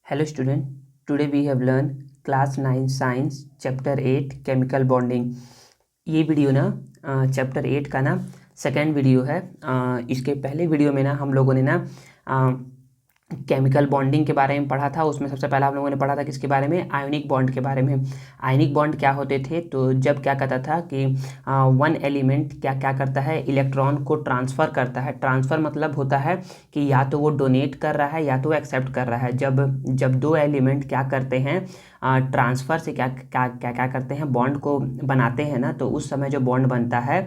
Hello student, today we have learned class 9 science chapter 8 chemical bonding। ये video ना chapter 8 का ना second video है। इसके पहले वीडियो में ना हम लोगों ने ना केमिकल बॉन्डिंग के बारे में पढ़ा था। उसमें सबसे पहला हम लोगों ने पढ़ा था किसके बारे में, आयोनिक बॉन्ड के बारे में। आयोनिक बॉन्ड क्या होते थे, तो जब क्या कहता था कि वन एलिमेंट क्या क्या करता है, इलेक्ट्रॉन को ट्रांसफ़र करता है। ट्रांसफ़र मतलब होता है कि या तो वो डोनेट कर रहा है या तो वो एक्सेप्ट कर रहा है। जब दो एलिमेंट क्या करते हैं, ट्रांसफ़र से क्या क्या क्या क्या करते हैं, बॉन्ड को बनाते हैं ना, तो उस समय जो बॉन्ड बनता है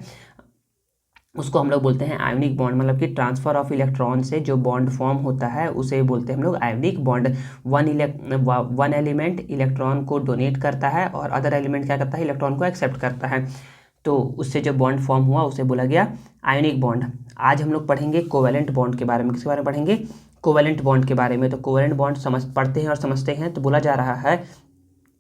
उसको हम लोग बोलते हैं आयोनिक बॉन्ड। मतलब कि ट्रांसफ़र ऑफ इलेक्ट्रॉन से जो बॉन्ड फॉर्म होता है उसे बोलते हैं हम लोग ionic bond. One element electron को डोनेट करता है और अदर एलिमेंट क्या करता है, इलेक्ट्रॉन को एक्सेप्ट करता है, तो उससे जो बॉन्ड फॉर्म हुआ उसे बोला गया आयोनिक बॉन्ड। आज हम लोग पढ़ेंगे कोवेलेंट बॉन्ड के बारे में। किसके बारे में पढ़ेंगे, कोवेलेंट बॉन्ड के बारे में। तो कोवेलेंट बॉन्ड पढ़ते हैं और समझते हैं। तो बोला जा रहा है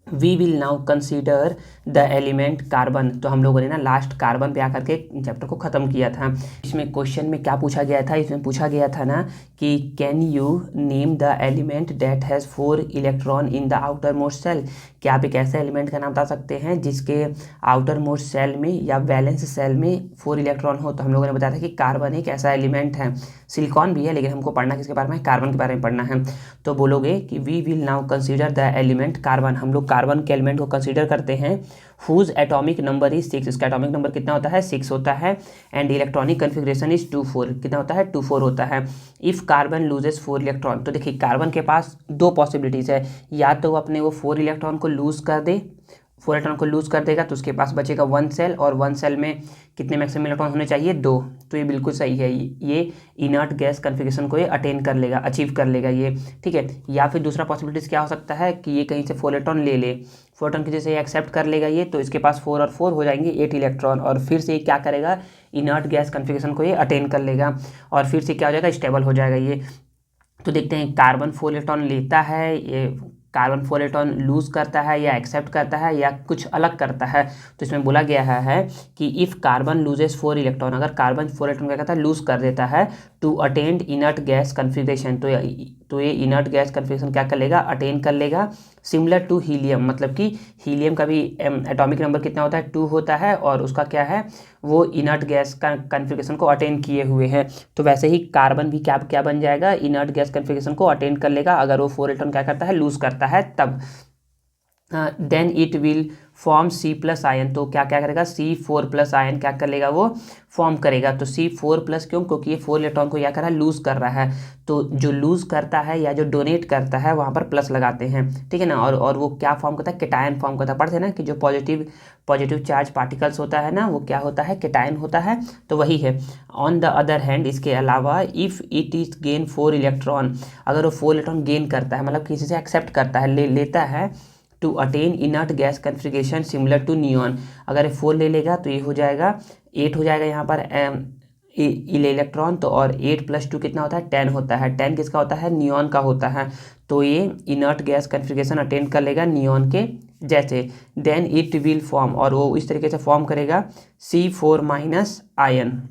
we will now consider the element carbon. तो हम लोगों ने ना लास्ट कार्बन पे आकर के चैप्टर को ख़त्म किया था। इसमें क्वेश्चन में क्या पूछा गया था, इसमें पूछा गया था ना कि can you name the element that has 4 electron in the outermost shell. क्या आप एक ऐसे एलिमेंट का नाम बता सकते हैं जिसके आउटर मोस्ट सेल में या वैलेंस सेल में 4 इलेक्ट्रॉन हो। तो हम लोगों ने बताया था कि कार्बन एक ऐसा एलिमेंट है। सिलिकॉन भी है, लेकिन हमको पढ़ना किसके बारे में, कार्बन के बारे में पढ़ना है। तो बोलोगे कि we will now consider the element carbon. हम लोग कार्बन के एलिमेंट को कंसीडर करते हैं हुज एटॉमिक नंबर इज 6। इसका एटॉमिक नंबर कितना होता है, 6 होता है। And electronic configuration is 2,4। कितना होता है, 2,4 होता है। इफ़ कार्बन लूजेस 4 इलेक्ट्रॉन, तो देखिए कार्बन के पास दो पॉसिबिलिटीज़ है, या तो वो अपने वो 4 इलेक्ट्रॉन को लूज़ कर दे, 4 इलेक्ट्रॉन को लूज़ कर देगा तो उसके पास बचेगा 1 सेल, और 1 सेल में कितने मैक्सिमम इलेक्ट्रॉन होने चाहिए, 2। तो ये बिल्कुल सही है, ये इनर्ट गैस कन्फिग्रेशन को ये अटेन कर लेगा, अचीव कर लेगा ये, ठीक है। या फिर दूसरा पॉसिबिलिटीज़ क्या हो सकता है कि ये कहीं से 4 इलेक्ट्रॉन ले ले, 4 इलेक्ट्रॉन की जैसे ये एक्सेप्ट कर लेगा ये, तो इसके पास 4 और 4 हो जाएंगे 8 इलेक्ट्रॉन, और फिर से ये क्या करेगा, इनर्ट गैस कन्फिग्रेशन को ये अटेन कर लेगा, और फिर से क्या हो जाएगा, स्टेबल हो जाएगा ये। तो देखते हैं कार्बन 4 इलेक्ट्रॉन लेता है, ये कार्बन 4 इलेक्ट्रॉन लूज़ करता है या एक्सेप्ट करता है या कुछ अलग करता है। तो इसमें बोला गया है कि इफ़ कार्बन लूजेस 4 इलेक्ट्रॉन, अगर कार्बन 4 इलेक्ट्रॉन क्या करता है, लूज़ कर देता है to attend inert gas configuration, तो ये इनर्ट गैस कन्फिग्रेशन क्या कर लेगा, अटेन कर लेगा। सिमिलर टू हीलियम, मतलब कि हीलियम का भी एटॉमिक नंबर कितना होता है, 2 होता है, और उसका क्या है, वो इनर्ट गैस का कन्फिग्रेशन को अटेन किए हुए हैं। तो वैसे ही कार्बन भी क्या क्या बन जाएगा, इनर्ट गैस कन्फिग्रेशन को अटेन कर लेगा अगर वो 4 इलेक्ट्रॉन क्या करता है, लूज़ करता है तब। Then it will form C+ ion. तो क्या क्या करेगा, C4+ आयन क्या कर लेगा, वो फॉर्म करेगा। तो C4+ क्यों, क्योंकि ये 4 इलेक्ट्रॉन को क्या कर रहा है, लूज़ कर रहा है। तो जो लूज़ करता है या जो डोनेट करता है वहाँ पर प्लस लगाते हैं, ठीक है ना। और वो क्या फॉर्म करता है, केटायन फॉर्म करता है। पढ़ते हैं ना कि जो पॉजिटिव चार्ज पार्टिकल्स होता है ना, वो क्या होता है, केटायन होता है, तो वही है। ऑन द अदर हैंड, इसके अलावा if it is gain 4 electron, अगर वो 4 इलेक्ट्रॉन गेन करता है, मतलब किसी से एक्सेप्ट करता है, लेता है to attain inert gas configuration similar to neon, अगर 4 ले लेगा तो ये हो जाएगा 8 हो जाएगा यहाँ पर इलेक्ट्रॉन। तो और 8 + 2 कितना होता है, 10 होता है। 10 किसका होता है, नियॉन का होता है। तो ये इनर्ट गैस कन्फिग्रेशन अटेन कर लेगा नियॉन के जैसे। देन इट विल फॉर्म, और वो इस तरीके से फॉर्म करेगा C4- आयन,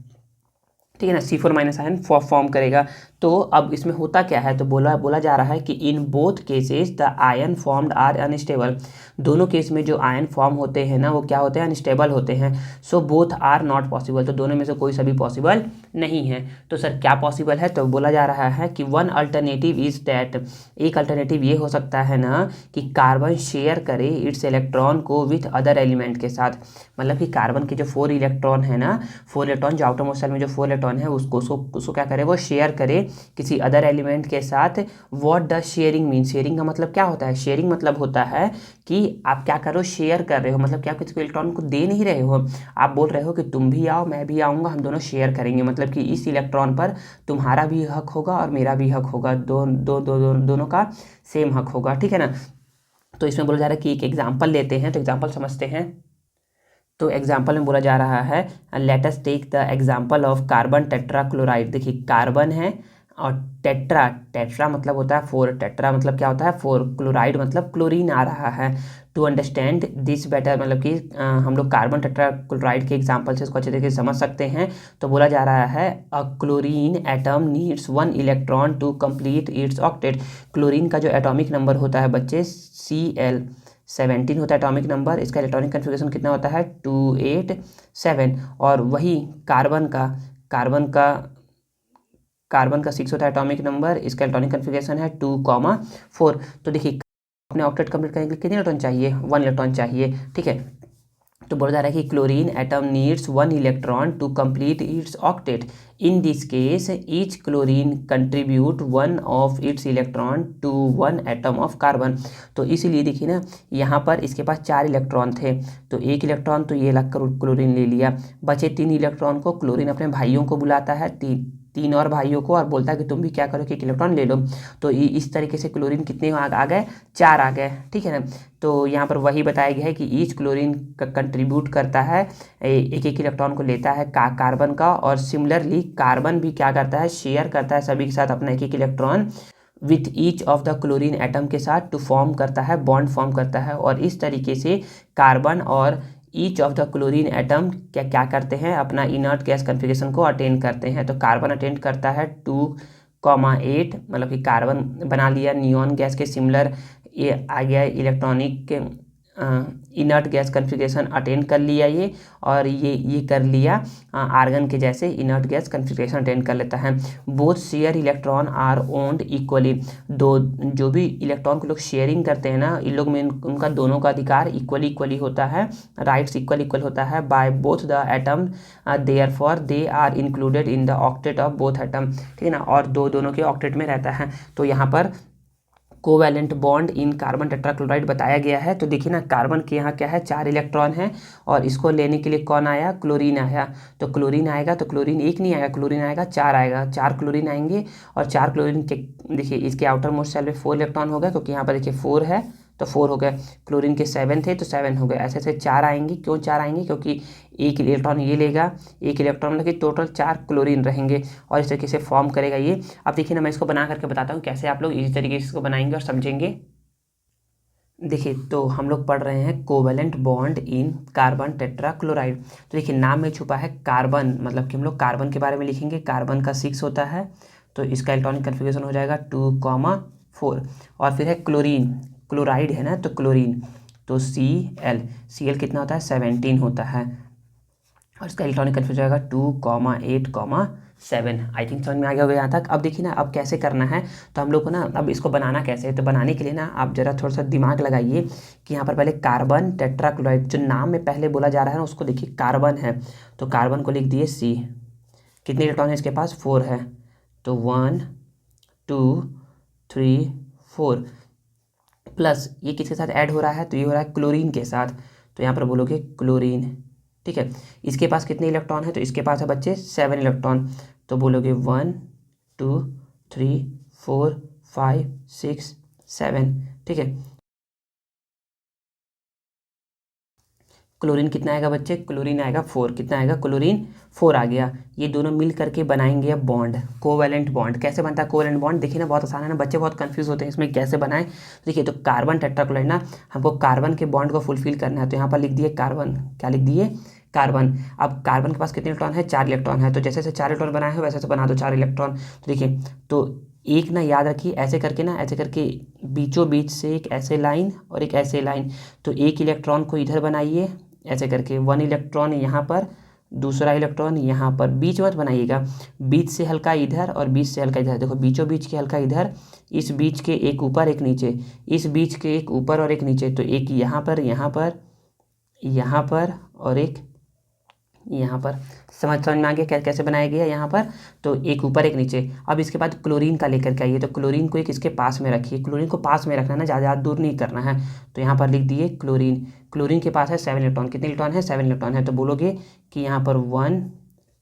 ठीक है ना, C4- आयन फॉर्म करेगा। तो अब इसमें होता क्या है, तो बोला जा रहा है कि in both cases the ion formed are unstable. दोनों केस में जो आयन फॉर्म होते हैं ना, वो क्या होते हैं, अनस्टेबल होते हैं। So both are not possible, तो दोनों में से कोई सा भी पॉसिबल नहीं है। तो सर क्या पॉसिबल है, तो बोला जा रहा है कि वन अल्टरनेटिव इज डैट, एक अल्टरनेटिव ये हो सकता है ना कि कार्बन शेयर करे इट्स इलेक्ट्रॉन को विथ अदर एलिमेंट के साथ। मतलब कि कार्बन के जो 4 इलेक्ट्रॉन है ना, 4 इलेक्ट्रॉन जो आउटर मोस्ट सेल में जो 4 इलेक्ट्रॉन है उसको क्या करे, वो शेयर करे किसी अदर एलिमेंट के साथ। What does sharing mean, sharing का मतलब क्या होता है, शेयरिंग मतलब होता है कि आप क्या करो, शेयर कर रहे हो, मतलब कि आप किसी को इलेक्ट्रॉन को दे नहीं रहे हो, आप बोल रहे हो कि तुम भी आओ मैं भी आऊँगा, हम दोनों शेयर करेंगे। मतलब कि इस इलेक्ट्रॉन पर तुम्हारा भी हक होगा और मेरा भी हक होगा, दोनों का सेम हक होगा, ठीक है ना। तो इसमें बोला जा रहा है कि एक एग्जाम्पल लेते हैं, तो एग्जाम्पल समझते हैं। तो एग्जाम्पल में बोला जा रहा है let us take the example of carbon tetrachloride. देखिए कार्बन है और टेट्रा, टेट्रा मतलब होता है 4, टेट्रा मतलब क्या होता है 4, क्लोराइड मतलब क्लोरीन आ रहा है। टू अंडरस्टैंड दिस बेटर मतलब कि हम लोग कार्बन टेट्रा क्लोराइड के एग्जांपल से इसको अच्छे तरीके से समझ सकते हैं। तो बोला जा रहा है a chlorine atom needs 1 electron to complete its octet. Chlorine का जो एटॉमिक नंबर होता है बच्चे Cl17 होता है एटॉमिक नंबर, इसका इलेक्ट्रॉनिक कन्फिग्रेशन कितना होता है 287। और वही कार्बन का 6 होता है एटॉमिक नंबर, इसका इलेक्ट्रॉनिक कन्फिग्रेशन है 2,4। तो देखिए अपने ऑक्टेट कंप्लीट करने के लिए कितने इलेक्ट्रॉन चाहिए, 1 इलेक्ट्रॉन चाहिए, ठीक है। तो बोला जा रहा है कि chlorine atom needs 1 electron to complete its octet. In this case each chlorine contribute 1 of its electron to 1 atom of carbon. तो इसीलिए देखिए ना, यहाँ पर इसके पास 4 इलेक्ट्रॉन थे, तो 1 इलेक्ट्रॉन तो ये अलग क्लोरीन ले लिया, बचे 3 इलेक्ट्रॉन को क्लोरीन अपने भाइयों को बुलाता है, तीन और भाइयों को, और बोलता है कि तुम भी क्या करो कि 1 इलेक्ट्रॉन ले लो। तो इस तरीके से क्लोरीन कितने आ गए, 4 आ गए, ठीक है ना। तो यहाँ पर वही बताया गया है कि ईच क्लोरीन कंट्रीब्यूट करता है, एक इलेक्ट्रॉन को लेता है कार्बन का, और सिमिलरली कार्बन भी क्या करता है, शेयर करता है सभी के साथ अपना 1 electron with each of the chlorine atom के साथ, टू फॉर्म करता है, बॉन्ड फॉर्म करता है। और इस तरीके से कार्बन और each of the chlorine atom क्या करते हैं, अपना इनर्ट गैस कन्फिग्रेशन को अटेन करते हैं। तो कार्बन अटेन करता है 2,8, मतलब कि कार्बन बना लिया नियॉन गैस के सिमिलर, ये आ गया electronic inert gas configuration attain कर लिया ये, और ये कर लिया आर्गन के जैसे इनर्ट गैस कन्फिग्रेशन अटेन कर लेता है। Both share electron are owned equally, दो जो भी इलेक्ट्रॉन को लोग शेयरिंग करते हैं ना, इन लोग में उनका दोनों का अधिकार इक्वली होता है, राइट्स इक्वल होता है by both the atom, therefore they are included in the octet of both atom, ठीक है ना, और दोनों के ऑक्टेट में रहता है। तो यहाँ पर covalent bond in carbon tetrachloride बताया गया है। तो देखिए ना, कार्बन के यहाँ क्या है, 4 इलेक्ट्रॉन है, और इसको लेने के लिए कौन आया, क्लोरीन आया। तो क्लोरीन आएगा, तो क्लोरीन 1 नहीं आएगा, क्लोरीन आएगा 4 आएगा, 4 क्लोरीन आएंगे, और 4 क्लोरीन के देखिए इसके आउटर मोस्ट शेल में 4 इलेक्ट्रॉन हो गए, क्योंकि यहाँ पर देखिए 4 है तो 4 हो गए, क्लोरीन के 7 थे तो 7 हो गए, ऐसे ऐसे 4 आएंगे। क्यों 4 आएंगे, क्योंकि 1 इलेक्ट्रॉन ये लेगा, 1 इलेक्ट्रॉन मतलब कि टोटल 4 क्लोरीन रहेंगे, और इस तरीके से फॉर्म करेगा ये। अब देखिए ना, मैं इसको बना करके बताता हूँ कैसे आप लोग इसी तरीके से इसको बनाएंगे और समझेंगे। देखिए, तो हम लोग पढ़ रहे हैं covalent bond in carbon tetrachloride. तो देखिए नाम में छुपा है कार्बन, मतलब कि हम लोग कार्बन के बारे में लिखेंगे। कार्बन का 6 होता है, तो इसका इलेक्ट्रॉनिक कन्फिग्रेशन हो जाएगा 2,4। और फिर है क्लोरीन, क्लोराइड है ना, तो क्लोरीन तो Cl कितना होता है, 17 होता है, और इसका इलेक्ट्रॉनिक कन्फ्यूजन जाएगा 2,8,7। आई थिंक समझ में आ गया होगा यहाँ तक। अब देखिए ना, अब कैसे करना है, तो हम लोग को ना अब इसको बनाना कैसे है। तो बनाने के लिए ना आप जरा थोड़ा सा दिमाग लगाइए कि यहाँ पर पहले कार्बन टेट्राक्लोराइड जो नाम में पहले बोला जा रहा है ना, उसको देखिए कार्बन है, तो कार्बन को लिख दिए C। कितने इलेक्ट्रॉन है इसके पास, 4 है, तो 1 2 3 4, प्लस ये किसके साथ ऐड हो रहा है, तो ये हो रहा है क्लोरीन के साथ, तो यहाँ पर बोलोगे क्लोरीन, ठीक है। इसके पास कितने इलेक्ट्रॉन है, तो इसके पास है बच्चे 7 इलेक्ट्रॉन, तो बोलोगे 1 2 3 4 5 6 7, ठीक है। क्लोरीन कितना आएगा बच्चे, क्लोरीन आएगा 4, कितना आएगा, क्लोरीन 4 आ गया। ये दोनों मिल करके बनाएंगे अब बॉन्ड, कोवैलेंट बॉन्ड। कैसे बनता है कोवैलेंट बॉन्ड, देखिए ना बहुत आसान है ना, बच्चे बहुत कंफ्यूज होते हैं इसमें कैसे बनाएं। देखिए, तो कार्बन टेट्राक्लोराइड ना, हमको कार्बन के बॉन्ड को फुलफिल करना है, तो यहाँ पर लिख दिए कार्बन, क्या लिख दिए, कार्बन। अब कार्बन के पास कितने इलेक्ट्रॉन है, 4 इलेक्ट्रॉन है, तो जैसे जैसे 4 इलेक्ट्रॉन बनाए हैं वैसे से बना दो 4 इलेक्ट्रॉन। तो देखिए, तो एक ना याद रखिए, ऐसे करके ना, ऐसे करके बीचों बीच से एक ऐसे लाइन और एक ऐसे लाइन, तो 1 इलेक्ट्रॉन को इधर बनाइए ऐसे करके, 1 इलेक्ट्रॉन यहाँ पर, दूसरा इलेक्ट्रॉन यहाँ पर, बीच मत बनाइएगा, बीच से हल्का इधर और बीच से हल्का इधर, देखो बीचों बीच के हल्का इधर, इस बीच के एक ऊपर एक नीचे, इस बीच के एक ऊपर और एक नीचे, तो एक यहाँ पर, यहाँ पर, यहाँ पर, और एक यहाँ पर। समझ में आ गया कैसे बनाया गया यहाँ पर, तो एक ऊपर एक नीचे। अब इसके बाद क्लोरीन का लेकर के आइए, तो क्लोरीन को एक इसके पास में रखिए, क्लोरीन को पास में रखना है ना, ज़्यादा दूर नहीं करना है। तो यहाँ पर लिख दिए क्लोरीन, क्लोरीन के पास है 7 इलेक्ट्रॉन, कितने इलेक्ट्रॉन है, 7 इलेक्ट्रॉन है, तो बोलोगे कि यहाँ पर 1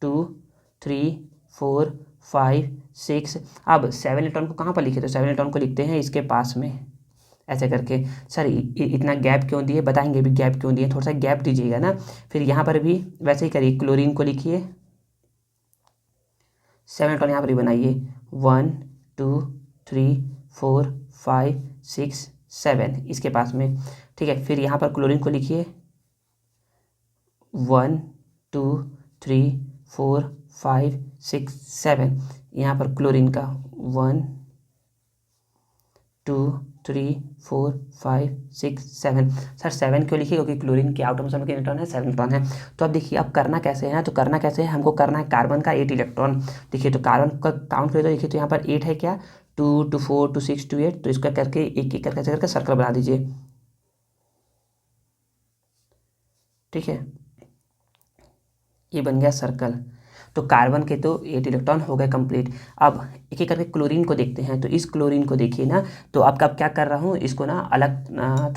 2 3 4 5 6। अब 7 इलेक्ट्रॉन को कहाँ पर लिखे, तो 7 इलेक्ट्रॉन को लिखते हैं इसके पास में ऐसे करके। सर इतना गैप क्यों दिए, बताएंगे भी गैप क्यों दिए, थोड़ा सा गैप दीजिएगा ना। फिर यहाँ पर भी वैसे ही करिए, क्लोरीन को लिखिए, 7 इलेक्ट्रॉन यहाँ पर भी बनाइए, 1 2 3 4 5 6 7 इसके पास में, ठीक है। फिर यहाँ पर क्लोरीन को लिखिए 1 2 3 4 5 6 7, यहाँ पर क्लोरीन का 1 2 3 4 5 6 7। सर 7 क्यों लिखिए? क्योंकि क्लोरीन के आउटर मोस्ट इलेक्ट्रॉन है 7 इलेक्ट्रॉन है। तो अब देखिए अब करना कैसे है ना, तो करना कैसे है, हमको करना है कार्बन का 8 इलेक्ट्रॉन। देखिए तो कार्बन का काउंट करें तो देखिए तो यहाँ पर 8 है क्या, 2 2 4 2 6 2 8, तो इसका करके एक एक करके सर्कल बना दीजिए, ठीक है। ये बन गया सर्कल। तो कार्बन के तो 8 इलेक्ट्रॉन हो गए कंप्लीट। अब एक एक करके क्लोरीन को देखते हैं। तो इस क्लोरीन को देखिए ना, तो आपका अब क्या कर रहा हूँ, इसको ना अलग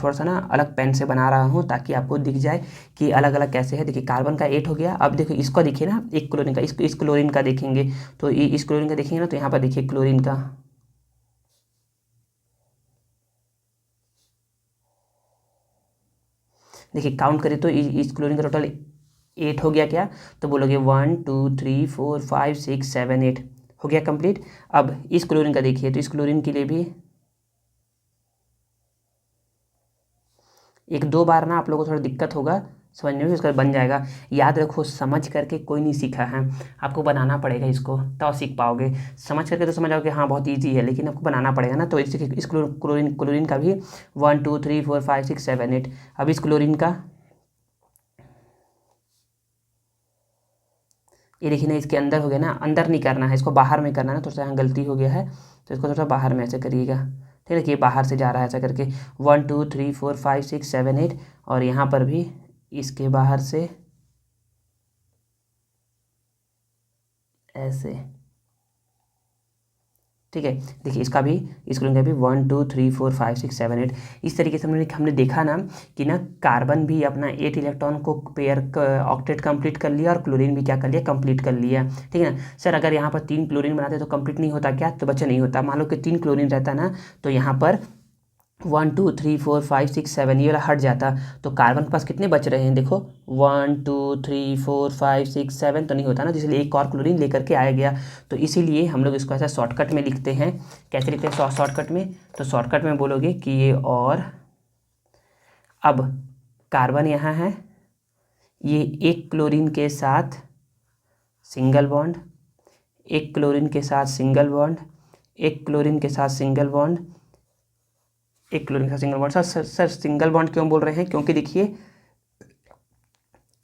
थोड़ा सा ना अलग पेन से बना रहा हूँ ताकि आपको दिख जाए कि अलग अलग कैसे है। देखिए कार्बन का 8 हो गया। अब देखो इसको देखिए ना, एक क्लोरीन का, इस क्लोरीन का देखेंगे तो इस क्लोरीन का देखेंगे ना, तो यहाँ पर देखिए क्लोरीन का देखिए काउंट करें तो इस क्लोरीन का टोटल 8 हो गया क्या, तो बोलोगे 1 2 3 4 5 6 7 8 हो गया कंप्लीट। अब इस क्लोरीन का देखिए, तो इस क्लोरीन के लिए भी एक दो बार ना आप लोगों को थोड़ा दिक्कत होगा समझने में, उसका बन जाएगा। याद रखो समझ करके कोई नहीं सीखा है, आपको बनाना पड़ेगा इसको तब सीख पाओगे। समझ करके तो समझ आओगे हाँ बहुत इजी है, लेकिन आपको बनाना पड़ेगा ना। तो इस क्लोरीन का भी 1 2 3 4 5 6 7 8। अब इस क्लोरीन का ये देखिए ना, इसके अंदर हो गया ना, अंदर नहीं करना है इसको, बाहर में करना है ना, थोड़ा सा यहाँ गलती हो गया है, तो इसको थोड़ा बाहर में ऐसे करिएगा, ठीक है। कि बाहर से जा रहा है ऐसा करके 1 2 3 4 5 6 7 8, और यहाँ पर भी इसके बाहर से ऐसे, ठीक है। देखिए इसका भी, इसको का भी 1 2 3 4 5 6 7 8 इस तरीके से हमने देखा ना कि ना कार्बन भी अपना 8 इलेक्ट्रॉन को पेयर ऑक्टेट कंप्लीट कर लिया, और क्लोरीन भी क्या कर लिया, कंप्लीट कर लिया, ठीक है ना। सर अगर यहाँ पर 3 क्लोरीन बनाते तो कंप्लीट नहीं होता क्या, तो बच्चा नहीं होता। मान लो कि 3 क्लोरीन रहता ना, तो यहाँ पर 1 2 3 4 5 6 7 ये वाला हट जाता, तो कार्बन के पास कितने बच रहे हैं देखो 1 2 3 4 5 6 7, तो नहीं होता ना, इसलिए एक और क्लोरीन लेकर के आया गया। तो इसीलिए हम लोग इसको ऐसा शॉर्टकट में लिखते हैं। कैसे लिखते हैं शॉर्टकट में, तो शॉर्टकट में बोलोगे कि ये, और अब कार्बन यहाँ है, ये एक क्लोरीन के साथ सिंगल बॉन्ड, एक क्लोरीन के साथ सिंगल बॉन्ड, एक क्लोरीन के साथ सिंगल बॉन्ड, एक क्लोरीन का single bond. Sir single bond क्यों बोल रहे हैं, क्योंकि देखिए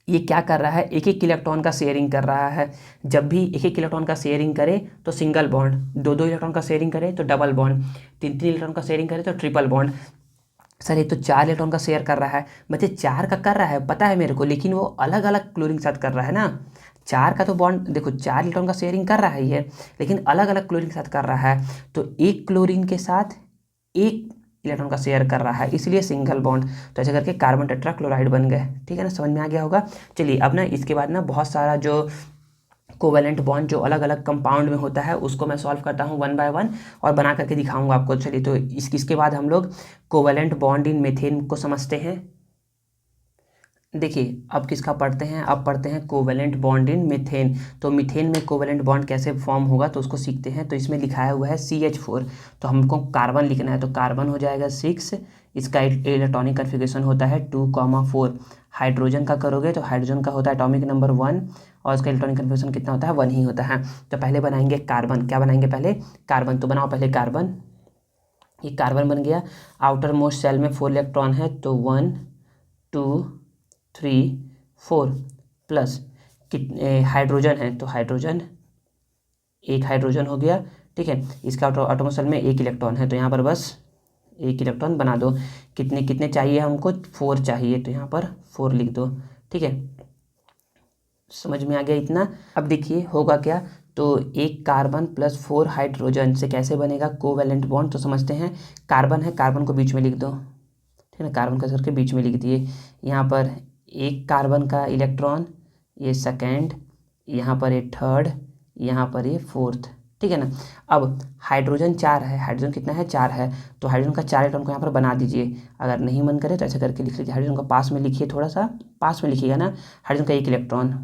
ये क्या कर रहा है, एक एक इलेक्ट्रॉन का शेयरिंग कर रहा है। जब भी एक एक इलेक्ट्रॉन का शेयरिंग करे तो सिंगल बॉन्ड, दो दो इलेक्ट्रॉन का शेयरिंग करे तो डबल बॉन्ड, तीन तीन इलेक्ट्रॉन का शेयरिंग करे तो ट्रिपल बॉन्ड। सर ये तो 4 इलेक्ट्रॉन का शेयर कर रहा है, बच्चे 4 का कर रहा है पता है मेरे को, लेकिन वो अलग अलग क्लोरीन के साथ कर रहा है ना। 4 का तो बॉन्ड देखो 4 इलेक्ट्रॉन का शेयरिंग कर रहा है ये, लेकिन अलग अलग क्लोरीन के साथ कर रहा है। तो एक क्लोरीन के साथ एक इलेक्ट्रॉन का शेयर कर रहा है, इसलिए सिंगल बॉन्ड। तो ऐसे करके कार्बन टेट्राक्लोराइड बन गए, ठीक है ना, समझ में आ गया होगा। चलिए अब ना इसके बाद ना बहुत सारा जो कोवेलेंट बॉन्ड जो अलग अलग कंपाउंड में होता है उसको मैं सॉल्व करता हूँ 1 बाय 1 और बना करके दिखाऊंगा आपको। चलिए तो इसके बाद हम लोग कोवेलेंट बॉन्ड इन मीथेन को समझते हैं। देखिए अब किसका पढ़ते हैं, अब पढ़ते हैं कोवेलेंट बॉन्ड इन मीथेन। तो मीथेन में कोवेलेंट बॉन्ड कैसे फॉर्म होगा तो उसको सीखते हैं। तो इसमें लिखाया हुआ है CH4, तो हमको कार्बन लिखना है, तो कार्बन हो जाएगा 6, इसका इलेक्ट्रॉनिक कन्फिग्रेशन होता है 2,4। हाइड्रोजन का करोगे तो हाइड्रोजन का होता है एटॉमिक नंबर 1, और इसका इलेक्ट्रॉनिक कन्फिग्रेशन कितना होता है 1 ही होता है। तो पहले बनाएंगे कार्बन, क्या बनाएंगे पहले कार्बन, तो बनाओ पहले कार्बन। ये कार्बन बन गया, आउटर मोस्ट सेल में 4 इलेक्ट्रॉन है, तो 1 2 3 4 प्लस कितने हाइड्रोजन है, तो हाइड्रोजन एक हाइड्रोजन हो गया, ठीक है। इसका आटोमोस्ट सेल में 1 इलेक्ट्रॉन है, तो यहाँ पर बस 1 इलेक्ट्रॉन बना दो। कितने कितने चाहिए हमको, 4 चाहिए, तो यहाँ पर 4 लिख दो, ठीक है। समझ में आ गया इतना। अब देखिए होगा क्या, तो एक कार्बन प्लस 4 हाइड्रोजन से कैसे बनेगा कोवेलेंट बॉन्ड, तो समझते हैं। कार्बन है, कार्बन को बीच में लिख दो, ठीक है, कार्बन का करके बीच में लिख दिए। यहाँ पर एक कार्बन का इलेक्ट्रॉन, ये सेकेंड, यहाँ पर ये थर्ड, यहाँ पर ये फोर्थ, ठीक है ना। अब हाइड्रोजन 4 है, हाइड्रोजन कितना है 4 है, तो हाइड्रोजन का 4 इलेक्ट्रॉन को यहाँ पर बना दीजिए। अगर नहीं मन करे तो ऐसा करके लिख लीजिए, हाइड्रोजन का पास में लिखिए, थोड़ा सा पास में लिखिएगा ना। हाइड्रोजन का 1 इलेक्ट्रॉन,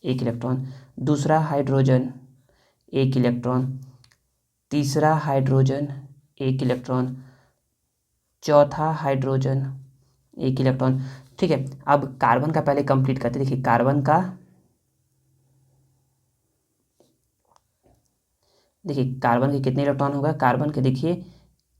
1 इलेक्ट्रॉन, दूसरा हाइड्रोजन 1 इलेक्ट्रॉन, तीसरा हाइड्रोजन 1 इलेक्ट्रॉन, चौथा हाइड्रोजन 1 इलेक्ट्रॉन। ठीक है, अब कार्बन का पहले कंप्लीट करते। देखिए कार्बन का, देखिए कार्बन के कितने इलेक्ट्रॉन होगा, कार्बन के देखिए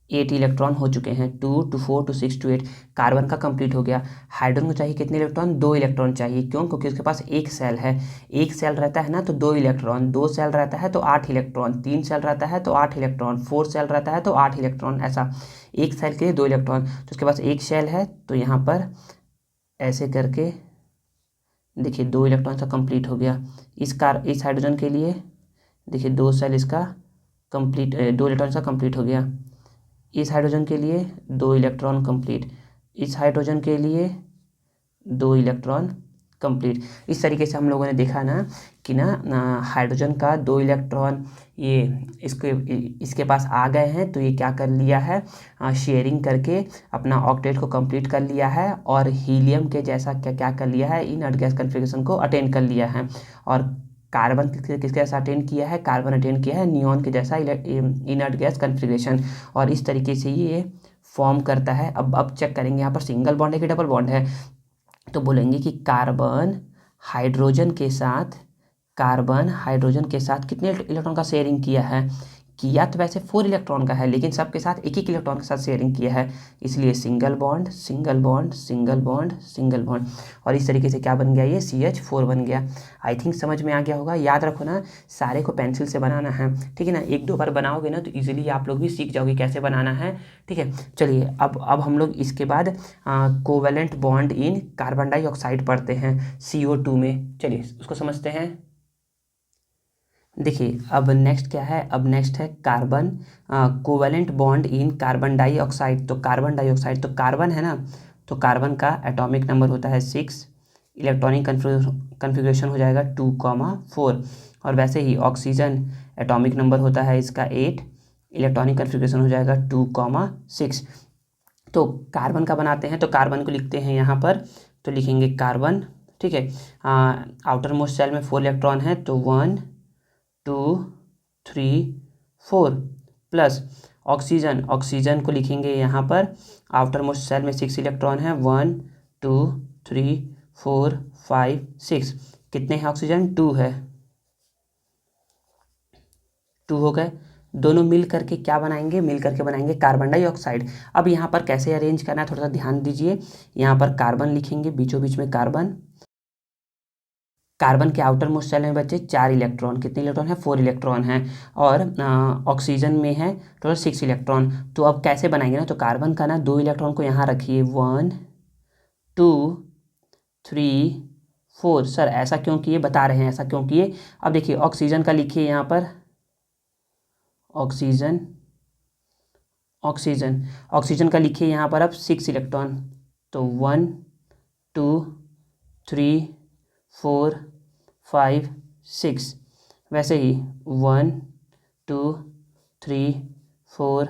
8 इलेक्ट्रॉन हो चुके हैं, 2 2 4 2 6 2 8, कार्बन का कंप्लीट हो गया। हाइड्रोजन को चाहिए कितने इलेक्ट्रॉन, 2 इलेक्ट्रॉन चाहिए। क्यों, क्योंकि उसके पास एक सेल है, एक सेल रहता है ना तो 2 इलेक्ट्रॉन, 2 सेल रहता है तो 8 इलेक्ट्रॉन, 3 सेल रहता है तो 8 इलेक्ट्रॉन, 4 सेल रहता है तो 8 इलेक्ट्रॉन, ऐसा एक सेल के लिए 2 इलेक्ट्रॉन। तो उसके पास एक सेल है तो यहाँ पर ऐसे करके देखिए 2 इलेक्ट्रॉन से कंप्लीट हो गया। इस हाइड्रोजन के लिए देखिए 2 सेल इसका कंप्लीट, 2 इलेक्ट्रॉन का कंप्लीट हो गया। इस हाइड्रोजन के लिए 2 इलेक्ट्रॉन कंप्लीट, इस हाइड्रोजन के लिए 2 इलेक्ट्रॉन कंप्लीट। इस तरीके से हम लोगों ने देखा ना कि हाइड्रोजन का 2 इलेक्ट्रॉन ये इसके पास आ गए हैं, तो ये क्या कर लिया है, शेयरिंग करके अपना ऑक्टेट को कंप्लीट कर लिया है और हीलियम के जैसा क्या क्या कर लिया है, इनर्ट गैस कॉन्फ़िगरेशन को अटेन कर लिया है। और कार्बन किसके जैसा अटेन किया है, कार्बन अटेन किया है नियॉन के जैसा इनर्ट गैस कॉन्फ़िगरेशन, और इस तरीके से ये फॉर्म करता है। अब चेक करेंगे यहाँ पर सिंगल बॉन्ड है कि डबल बॉन्ड है, तो बोलेंगे कि कार्बन हाइड्रोजन के साथ, कार्बन हाइड्रोजन के साथ कितने इलेक्ट्रॉन का शेयरिंग किया तो वैसे 4 इलेक्ट्रॉन का है, लेकिन सबके साथ एक एक इलेक्ट्रॉन के साथ शेयरिंग किया है, इसलिए single bond single bond single bond single bond, और इस तरीके से क्या बन गया, ये CH4 बन गया। आई थिंक समझ में आ गया होगा। याद रखो ना, सारे को पेंसिल से बनाना है, ठीक है ना। 1-2 बार बनाओगे ना तो इजीली आप लोग भी सीख जाओगे कैसे बनाना है, ठीक है। चलिए अब हम लोग इसके बाद covalent bond in carbon dioxide पढ़ते हैं CO2 में। चलिए उसको समझते हैं। देखिए अब नेक्स्ट क्या है, अब नेक्स्ट है carbon covalent bond in carbon dioxide. तो कार्बन डाइऑक्साइड, तो कार्बन है ना, तो कार्बन का एटॉमिक नंबर होता है 6, इलेक्ट्रॉनिक कन्फिग्रेशन हो जाएगा 2,4, और वैसे ही ऑक्सीजन एटॉमिक नंबर होता है इसका 8, इलेक्ट्रॉनिक कन्फिग्रेशन हो जाएगा 2,6। तो कार्बन का बनाते हैं, तो कार्बन को लिखते हैं यहाँ पर, तो लिखेंगे कार्बन, ठीक है। आउटर मोस्ट सेल में 4 इलेक्ट्रॉन है, तो 1 2 3 4, प्लस ऑक्सीजन, ऑक्सीजन को लिखेंगे यहाँ पर, आउटर मोस्ट सेल में 6 इलेक्ट्रॉन है, 1 2 3 4 5 6, कितने हैं ऑक्सीजन, 2 है, 2 हो गए। दोनों मिल करके क्या बनाएंगे, मिल करके बनाएंगे कार्बन डाइऑक्साइड। अब यहाँ पर कैसे अरेंज करना है थोड़ा सा ध्यान दीजिए। यहाँ पर कार्बन लिखेंगे बीचों बीच में कार्बन, कार्बन के आउटर मोस्ट सेल में बचे 4 इलेक्ट्रॉन, कितने इलेक्ट्रॉन है, 4 इलेक्ट्रॉन है, और ऑक्सीजन में है टोटल 6 इलेक्ट्रॉन। तो अब कैसे बनाएंगे ना, तो कार्बन का ना 2 इलेक्ट्रॉन को यहाँ रखिए, 1 2 3 4। सर ऐसा क्यों किए, बता रहे हैं ऐसा क्यों किए। अब देखिए ऑक्सीजन का लिखिए यहाँ पर, ऑक्सीजन, ऑक्सीजन, ऑक्सीजन का लिखिए यहाँ पर अब 6 इलेक्ट्रॉन, तो 1 2 3 4 5 6, वैसे ही 1 2 3 4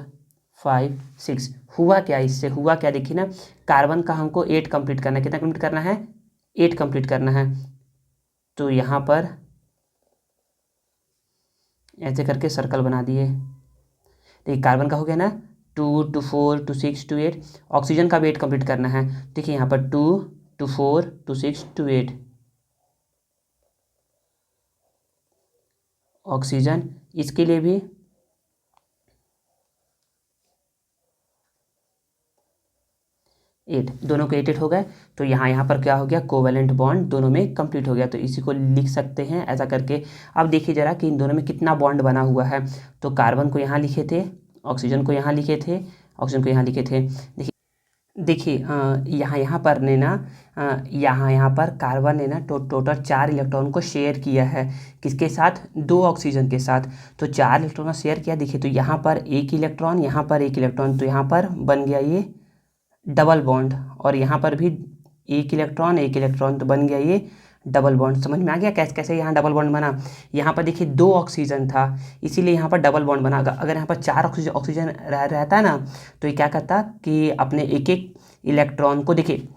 5 6। हुआ क्या, इससे हुआ क्या, देखिए ना, कार्बन का हमको 8 कंप्लीट करना है, कितना कंप्लीट करना है, 8 कंप्लीट करना है। तो यहाँ पर ऐसे करके सर्कल बना दिए। देखिए कार्बन का हो गया ना 2 2 4 2 6 2 8, ऑक्सीजन का भी 8 कंप्लीट करना है। देखिए यहाँ पर 2 2 4 2 6 2 8, ऑक्सीजन, इसके लिए भी 8, दोनों के 8 हो गए। तो यहाँ पर क्या हो गया, कोवेलेंट बॉन्ड दोनों में कंप्लीट हो गया, तो इसी को लिख सकते हैं ऐसा करके। अब देखिए जरा कि इन दोनों में कितना बॉन्ड बना हुआ है। तो कार्बन को यहाँ लिखे थे, ऑक्सीजन को यहाँ लिखे थे, ऑक्सीजन को यहाँ लिखे थे। देखिए यहाँ पर ने ना यहाँ पर कार्बन ने ना टोटल 4 इलेक्ट्रॉन को शेयर किया है, किसके साथ, 2 ऑक्सीजन के साथ। तो 4 इलेक्ट्रॉन का शेयर किया, देखिए तो यहाँ पर 1 इलेक्ट्रॉन, यहाँ पर 1 इलेक्ट्रॉन, तो यहाँ पर बन गया ये डबल बॉन्ड, और यहाँ पर भी 1 इलेक्ट्रॉन 1 इलेक्ट्रॉन, तो बन गया ये डबल बॉन्ड। समझ में आ गया कैसे कैसे यहाँ डबल बॉन्ड बना। यहाँ पर देखिए 2 ऑक्सीजन था, इसीलिए यहाँ पर डबल बॉन्ड बना। अगर यहाँ पर 4 ऑक्सीजन रहता है ना, तो ये क्या करता कि अपने एक एक इलेक्ट्रॉन को, देखिए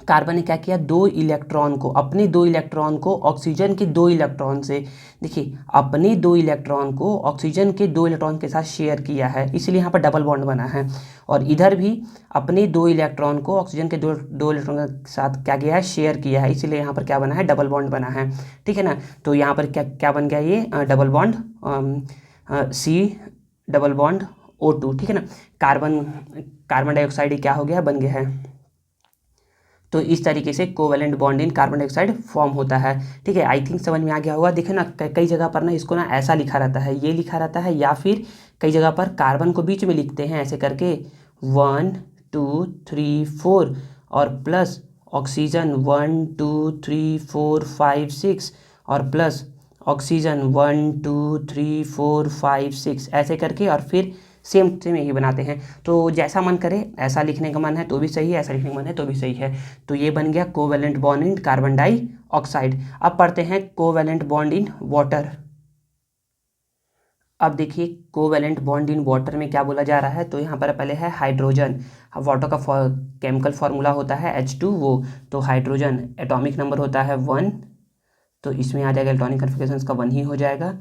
कार्बन ने क्या किया, दो इलेक्ट्रॉन को, अपने दो इलेक्ट्रॉन को ऑक्सीजन के दो इलेक्ट्रॉन से, देखिए अपने दो इलेक्ट्रॉन को ऑक्सीजन के दो इलेक्ट्रॉन के साथ शेयर किया है, इसलिए यहाँ पर डबल बॉन्ड बना है। और इधर भी अपने दो इलेक्ट्रॉन को ऑक्सीजन के दो इलेक्ट्रॉन के साथ क्या किया है, शेयर किया है, इसीलिए यहाँ पर क्या बना है, डबल बॉन्ड बना है। ठीक है ना। तो यहाँ पर क्या क्या बन गया, ये double bond C double bond O2। ठीक है ना। कार्बन डाइऑक्साइड क्या हो गया, बन गया है। तो इस तरीके से covalent bond in carbon dioxide form होता है। ठीक है, आई थिंक समझ में आ गया होगा। देखो ना कई जगह पर ना इसको ना ऐसा लिखा रहता है, ये लिखा रहता है, या फिर कई जगह पर कार्बन को बीच में लिखते हैं ऐसे करके 1 2 3 4 और प्लस ऑक्सीजन 1 2 3 4 5 6 और प्लस ऑक्सीजन 1 2 3 4 5 6 ऐसे करके, और फिर सेम सेम यही बनाते हैं। तो जैसा मन करे, ऐसा लिखने का मन है तो भी सही है, ऐसा लिखने का मन है तो भी सही है। तो ये बन गया covalent bond in carbon dioxide. अब पढ़ते हैं कोवेलेंट बॉन्ड इन वाटर। अब देखिए कोवेलेंट बॉन्ड इन वाटर में क्या बोला जा रहा है। तो यहाँ पर पहले है हाइड्रोजन। वाटर का केमिकल फार्मूला होता है H2O। तो हाइड्रोजन एटॉमिक नंबर होता है 1, तो इसमें आ जाएगा इलेक्ट्रॉनिक कन्फिग्रेशन इसका 1 ही हो जाएगा।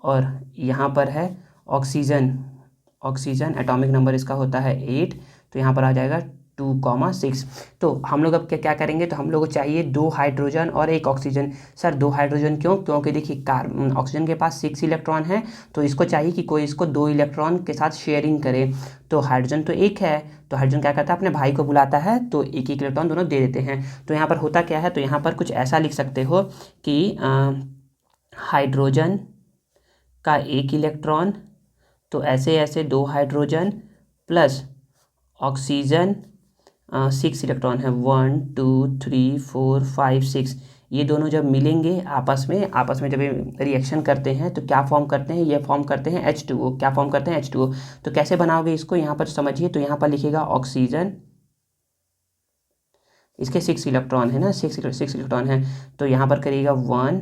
और यहाँ पर है ऑक्सीजन एटॉमिक नंबर इसका होता है 8, तो यहाँ पर आ जाएगा 2,6। तो हम लोग अब क्या करेंगे, तो हम लोग को चाहिए 2 हाइड्रोजन और 1 ऑक्सीजन। सर 2 हाइड्रोजन क्यों, क्योंकि देखिए ऑक्सीजन के पास 6 इलेक्ट्रॉन है, तो इसको चाहिए कि कोई इसको 2 इलेक्ट्रॉन के साथ शेयरिंग करे। तो हाइड्रोजन तो 1 है, तो हाइड्रोजन क्या करता है, अपने भाई को बुलाता है, तो एक इलेक्ट्रॉन दोनों दे देते हैं। तो यहाँ पर होता क्या है, तो यहाँ पर कुछ ऐसा लिख सकते हो कि हाइड्रोजन का 1 इलेक्ट्रॉन, तो ऐसे ऐसे 2 हाइड्रोजन प्लस ऑक्सीजन 6 इलेक्ट्रॉन है, 1 2 3 4 5 6। ये दोनों जब मिलेंगे आपस में जब ये रिएक्शन करते हैं तो क्या फॉर्म करते हैं, ये फॉर्म करते हैं H2O। क्या फॉर्म करते हैं, H2O। तो कैसे बनाओगे इसको, यहाँ पर समझिए। तो यहाँ पर लिखेगा ऑक्सीजन, इसके 6 इलेक्ट्रॉन है ना, 6 इलेक्ट्रॉन है, तो यहाँ पर करिएगा 1,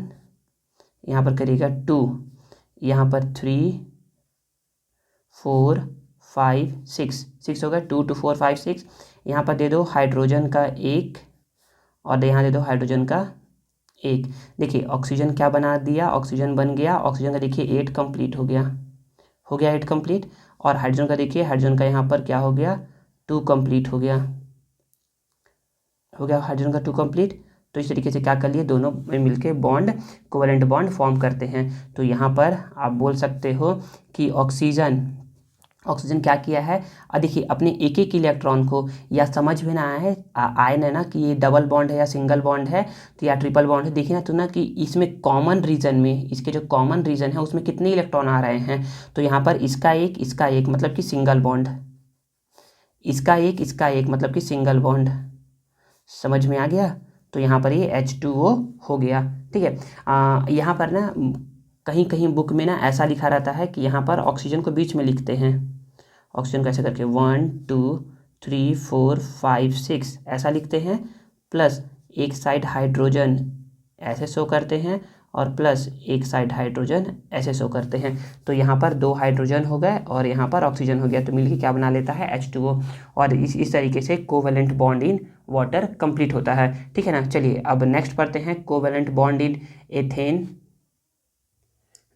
यहाँ पर करिएगा 2, यहाँ पर 3 4 5 6 हो गया, 2 2 4 5 6। यहाँ पर दे दो हाइड्रोजन का 1 और यहाँ दे दो हाइड्रोजन का 1। देखिए ऑक्सीजन क्या बना दिया, ऑक्सीजन बन गया, ऑक्सीजन का देखिए 8 कंप्लीट हो गया 8 कंप्लीट। और हाइड्रोजन का देखिए, हाइड्रोजन का यहाँ पर क्या हो गया, 2 कंप्लीट हो गया हाइड्रोजन का 2 कंप्लीट। तो इस तरीके से क्या कर लिए, दोनों में मिलके बॉन्ड कोवेलेंट बॉन्ड फॉर्म करते हैं। तो यहाँ पर आप बोल सकते हो कि ऑक्सीजन क्या किया है, देखिए अपने एक एक इलेक्ट्रॉन को, या समझ में ना आए ना कि ये डबल बॉन्ड है या सिंगल बॉन्ड है, तो या ट्रिपल बॉन्ड है। देखिए ना तो ना कि इसमें कॉमन रीजन में, इसके जो कॉमन रीजन है उसमें कितने इलेक्ट्रॉन आ रहे हैं। तो यहाँ पर इसका एक मतलब कि सिंगल बॉन्ड, इसका एक मतलब कि सिंगल बॉन्ड। समझ में आ गया। तो यहाँ पर ये H2O हो गया। ठीक है। यहाँ पर ना कहीं कहीं बुक में ना ऐसा लिखा रहता है कि यहाँ पर ऑक्सीजन को बीच में लिखते हैं, ऑक्सीजन को ऐसे करके 1 2 3 4 5 6 ऐसा लिखते हैं, प्लस एक साइड हाइड्रोजन ऐसे शो करते हैं और प्लस एक साइड हाइड्रोजन ऐसे शो करते हैं। तो यहाँ पर 2 हाइड्रोजन हो गए और यहाँ पर ऑक्सीजन हो गया, तो मिलके क्या बना लेता है, H2O। और इस तरीके से covalent bond in water complete होता है। ठीक है ना। चलिए अब नेक्स्ट पढ़ते हैं कोवेलेंट बॉन्ड इन एथेन।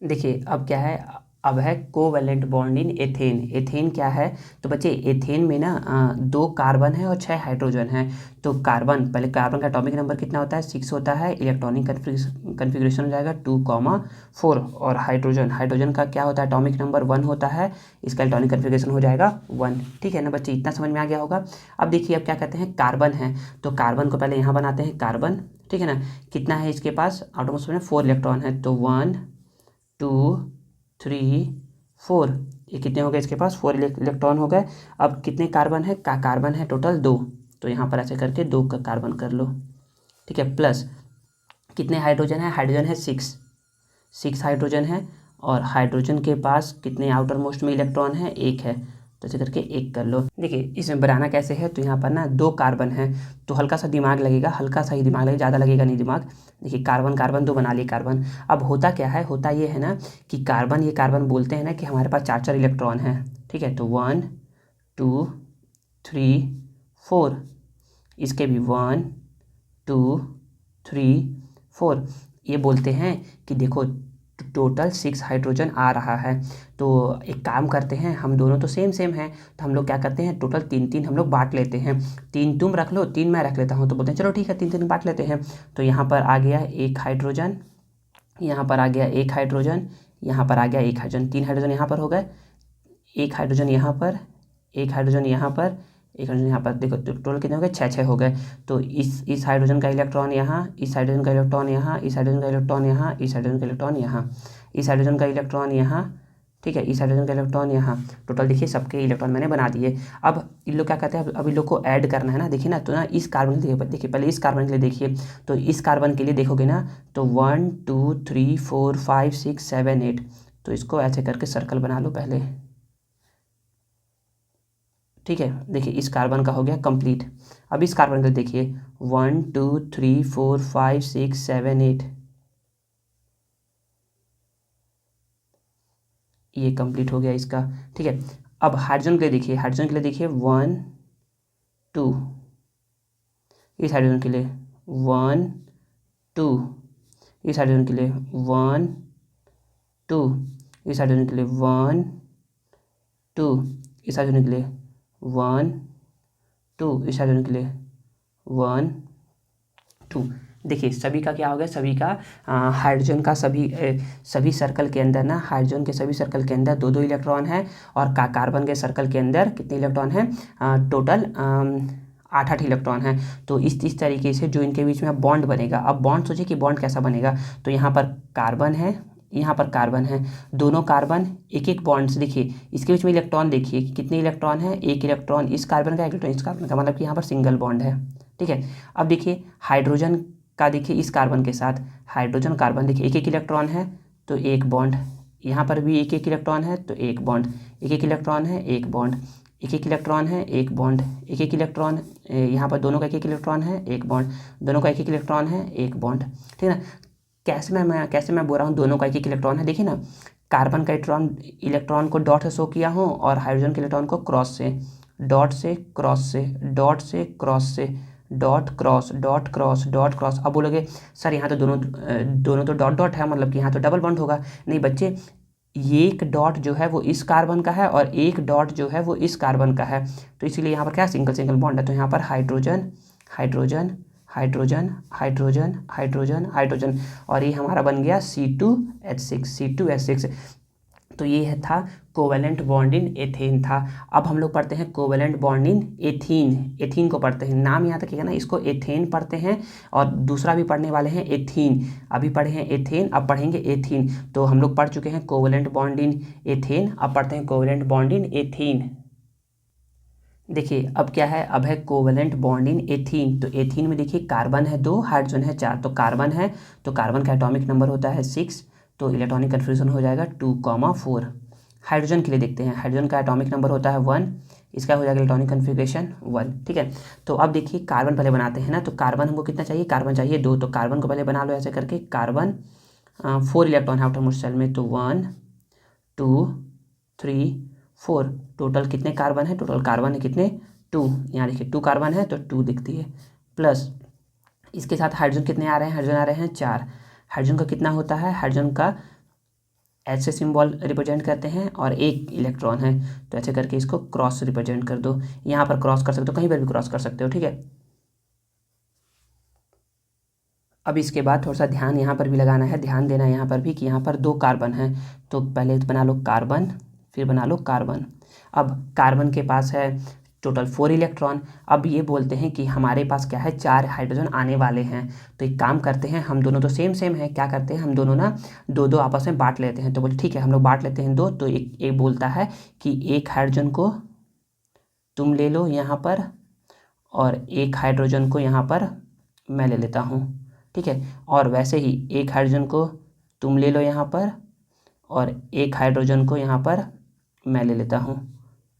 देखिए अब क्या है, अब है covalent bond in ethane. Ethane क्या है, तो बच्चे एथेन में ना 2 कार्बन है और 6 हाइड्रोजन है। तो पहले कार्बन का एटॉमिक नंबर कितना होता है, 6 होता है, इलेक्ट्रॉनिक कन्फिग्रेशन हो जाएगा 2,4। और हाइड्रोजन का क्या होता है, एटॉमिक नंबर 1 होता है, इसका इलेक्ट्रॉनिक कन्फिग्रेशन हो जाएगा 1। ठीक है ना बच्चे, इतना समझ में आ गया होगा। अब देखिए अब क्या कहते हैं, कार्बन है, तो कार्बन को पहले यहाँ बनाते हैं कार्बन। ठीक है ना। कितना है इसके पास, आटोमोस्फेयर में 4 इलेक्ट्रॉन है, तो 1 2 3 4, ये कितने हो गए इसके पास, 4 इलेक्ट्रॉन हो गए। अब कितने कार्बन है, कार्बन है टोटल 2, तो यहाँ पर ऐसे करके 2 का कार्बन कर लो। ठीक है। प्लस कितने हाइड्रोजन है, हाइड्रोजन है 6 हाइड्रोजन है, और हाइड्रोजन के पास कितने आउटर मोस्ट में इलेक्ट्रॉन है, 1 है, तो ऐसे करके 1 कर लो। देखिए इसमें बनाना कैसे है, तो यहाँ पर ना 2 कार्बन है, तो हल्का सा दिमाग लगेगा, हल्का सा ही दिमाग लगेगा, ज़्यादा लगेगा नहीं दिमाग। देखिए कार्बन 2 बना लिए कार्बन। अब होता क्या है, होता ये है ना कि ये कार्बन बोलते हैं ना कि हमारे पास 4 इलेक्ट्रॉन है। ठीक है। तो 1 2 3 4, इसके भी 1 2 3 4। ये बोलते हैं कि देखो टोटल 6 हाइड्रोजन आ रहा है। तो एक काम करते हैं, हम दोनों तो सेम सेम हैं, तो हम लोग क्या करते हैं, टोटल 3 हम लोग बांट लेते हैं। 3 तुम रख लो, 3 मैं रख लेता हूँ। तो बोलते हैं चलो ठीक है, 3 बांट लेते हैं। तो यहाँ पर आ गया 1 हाइड्रोजन, यहाँ पर आ गया 1 हाइड्रोजन, यहाँ पर आ गया 1 हाइड्रोजन। 3 हाइड्रोजन यहाँ पर हो गए, 1 हाइड्रोजन यहाँ पर, 1 हाइड्रोजन यहाँ पर, 1 हाइड्रोजन यहाँ पर। देखो टोटल कितने हो गए, 6 हो गए। तो इस हाइड्रोजन का इलेक्ट्रॉन यहाँ, इस हाइड्रोजन का इलेक्ट्रॉन यहाँ, इस हाइड्रोजन का इलेक्ट्रॉन यहाँ, इस हाइड्रोजन का इलेक्ट्रॉन यहाँ, इस हाइड्रोजन का इलेक्ट्रॉन यहाँ, ठीक है, इस हाइड्रोजन का इलेक्ट्रॉन यहाँ। टोटल देखिए सबके इलेक्ट्रॉन मैंने बना दिए। अब इन लोग क्या कहते हैं, अब इन लोग को ऐड करना है ना। देखिए ना, तो ना इस कार्बन के लिए देखिए, पहले इस कार्बन के लिए देखिए। तो इस कार्बन के लिए देखोगे ना, तो 1 2 3 4 5 6 7 8। तो इसको ऐसे करके सर्कल बना लो पहले, ठीक है। देखिए इस कार्बन का हो गया कंप्लीट। अब इस कार्बन के लिए देखिए 1 2 3 4 5 6 7 8, ये कंप्लीट हो गया इसका, ठीक है। अब हाइड्रोजन के लिए देखिए, हाइड्रोजन के लिए देखिए 1 2, इस हाइड्रोजन के लिए 1 2, इस हाइड्रोजन के लिए 1 2, इस हाइड्रोजन के लिए 1 2, इस हाइड्रोजन के लिए 1 2, इस हाइड्रोजन के लिए 1 2। देखिए सभी का क्या हो गया, सभी का हाइड्रोजन का सभी सर्कल के अंदर ना, हाइड्रोजन के सभी सर्कल के अंदर 2 इलेक्ट्रॉन है, और कार्बन के सर्कल के अंदर कितने इलेक्ट्रॉन हैं, टोटल 8 इलेक्ट्रॉन है। तो इस तरीके से जो इनके बीच में बॉन्ड बनेगा। अब बॉन्ड सोचिए कि बॉन्ड कैसा बनेगा। तो यहाँ पर कार्बन है, यहाँ पर कार्बन है, दोनों कार्बन एक एक बॉन्ड से, देखिए इसके बीच में इलेक्ट्रॉन देखिए कितने इलेक्ट्रॉन है, 1 इलेक्ट्रॉन इस कार्बन का, 1 इलेक्ट्रॉन इस कार्बन का, मतलब कि यहाँ पर सिंगल बॉन्ड है, ठीक है। अब देखिए हाइड्रोजन का, देखिए इस कार्बन के साथ हाइड्रोजन कार्बन देखिए 1 इलेक्ट्रॉन है, तो 1 बॉन्ड, यहाँ पर भी 1 इलेक्ट्रॉन है, तो 1 बॉन्ड, 1 इलेक्ट्रॉन है, 1 बॉन्ड, 1 इलेक्ट्रॉन है, 1 बॉन्ड, 1 इलेक्ट्रॉन, यहाँ पर दोनों का 1 इलेक्ट्रॉन है, 1 बॉन्ड, दोनों का 1 इलेक्ट्रॉन है, 1 बॉन्ड, ठीक है ना। कैसे मैं बोल रहा हूँ दोनों का 1 इलेक्ट्रॉन है। देखिए ना, कार्बन का इलेक्ट्रॉन को डॉट से शो किया हूँ, और हाइड्रोजन के इलेक्ट्रॉन को क्रॉस से, डॉट से क्रॉस से, डॉट से क्रॉस से, dot cross, dot cross, dot cross. अब बोलोगे सर यहाँ तो दोनों तो डॉट डॉट है, मतलब कि यहाँ तो डबल बॉन्ड होगा। नहीं बच्चे, एक डॉट जो है वो इस कार्बन का है, और एक डॉट जो है वो इस कार्बन का है, तो इसीलिए यहाँ पर क्या सिंगल बॉन्ड है। तो यहाँ पर hydrogen hydrogen hydrogen hydrogen hydrogen hydrogen, और ये हमारा बन गया C2H6, C2H6। तो ये था कोवेलेंट बॉन्ड इन एथेन था। अब हम लोग पढ़ते हैं covalent bond in ethene. Ethene को पढ़ते हैं, नाम याद रखिएगा ना, इसको एथेन पढ़ते हैं, और दूसरा भी पढ़ने वाले हैं एथीन। अभी पढ़े हैं एथेन, अब पढ़ेंगे एथीन। तो हम लोग पढ़ चुके हैं कोवेलेंट बॉन्ड इन एथेन, अब पढ़ते हैं कोवेलेंट बॉन्ड इन एथीन। देखिए अब क्या है, अब है कोवेलेंट बॉन्ड इन एथीन। तो एथीन में देखिए कार्बन है 2, हाइड्रोजन है 4। तो कार्बन है, तो कार्बन का एटॉमिक नंबर होता है 6, तो इलेक्ट्रॉनिक कन्फ्यूजन हो जाएगा 2,4। हाइड्रोजन के लिए देखते हैं, हाइड्रोजन का एटॉमिक नंबर होता है 1, इसका हो जाएगा इलेक्ट्रॉनिक कन्फिग्रेशन 1, ठीक है। तो अब देखिए कार्बन पहले बनाते हैं ना, तो कार्बन हमको कितना चाहिए, कार्बन चाहिए 2, तो कार्बन को पहले बना लो ऐसे करके। कार्बन 4 इलेक्ट्रॉन है आउटरमोस्ट शेल में, तो 1 2 3 4। टोटल कितने कार्बन है, टोटल कार्बन है कितने 2, यहाँ देखिए 2 कार्बन है तो 2 दिखती है, प्लस इसके साथ हाइड्रोजन कितने आ रहे हैं, हाइड्रोजन आ रहे हैं 4। हाइड्रोजन का कितना होता है, हाइड्रोजन का H से सिंबल रिप्रेजेंट करते हैं, और 1 इलेक्ट्रॉन है, तो ऐसे करके इसको क्रॉस रिप्रेजेंट कर दो। यहाँ पर क्रॉस कर सकते हो, कहीं पर भी क्रॉस कर सकते हो, ठीक है। अब इसके बाद थोड़ा सा ध्यान यहाँ पर भी लगाना है, ध्यान देना है यहाँ पर भी कि यहाँ पर 2 कार्बन है, तो पहले बना लो कार्बन, फिर बना लो कार्बन। अब कार्बन के पास है टोटल 4 इलेक्ट्रॉन। अब ये बोलते हैं कि हमारे पास क्या है, 4 हाइड्रोजन आने वाले हैं। तो एक काम करते हैं, हम दोनों तो सेम है, क्या करते हैं हम दोनों ना 2 आपस में बांट लेते हैं। तो बोले ठीक है, हम लोग बांट लेते हैं 2। तो एक बोलता है कि 1 हाइड्रोजन को तुम ले लो यहाँ पर, और 1 हाइड्रोजन को यहाँ पर मैं ले लेता हूँ, ठीक है। और वैसे ही 1 हाइड्रोजन को तुम ले लो यहाँ पर, और 1 हाइड्रोजन को यहाँ पर मैं ले लेता हूँ,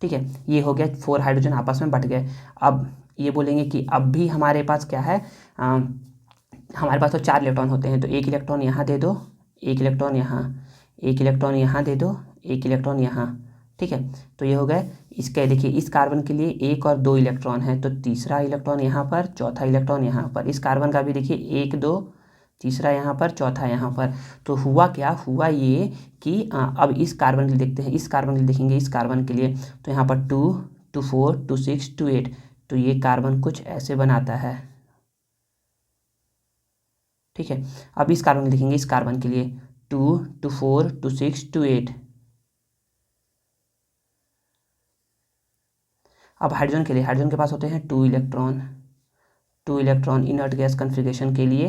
ठीक है। ये हो गया 4 हाइड्रोजन आपस में बट गए। अब ये बोलेंगे कि अब भी हमारे पास क्या है, हमारे पास तो 4 इलेक्ट्रॉन होते हैं, तो 1 इलेक्ट्रॉन यहाँ दे दो, 1 इलेक्ट्रॉन यहाँ, 1 इलेक्ट्रॉन यहाँ दे दो, 1 इलेक्ट्रॉन यहाँ, ठीक है। तो ये हो गया। इसके देखिए इस कार्बन के लिए 1 और 2 इलेक्ट्रॉन है, तो तीसरा इलेक्ट्रॉन यहाँ पर, चौथा इलेक्ट्रॉन यहाँ पर। इस कार्बन का भी देखिए 1 2, तीसरा यहाँ पर, चौथा यहाँ पर। तो हुआ क्या, हुआ ये कि अब इस कार्बन के लिए देखते हैं, इस कार्बन के लिए देखेंगे, इस कार्बन के लिए तो यहाँ पर 2 2 4 2 6 2 8, तो ये कार्बन कुछ ऐसे बनाता है, ठीक है। अब इस कार्बन के लिए देखेंगे, इस कार्बन के लिए 2 2 4 2 6 2 8। अब हाइड्रोजन के लिए, हाइड्रोजन के पास होते हैं 2 electron, 2 electron inert gas configuration के लिए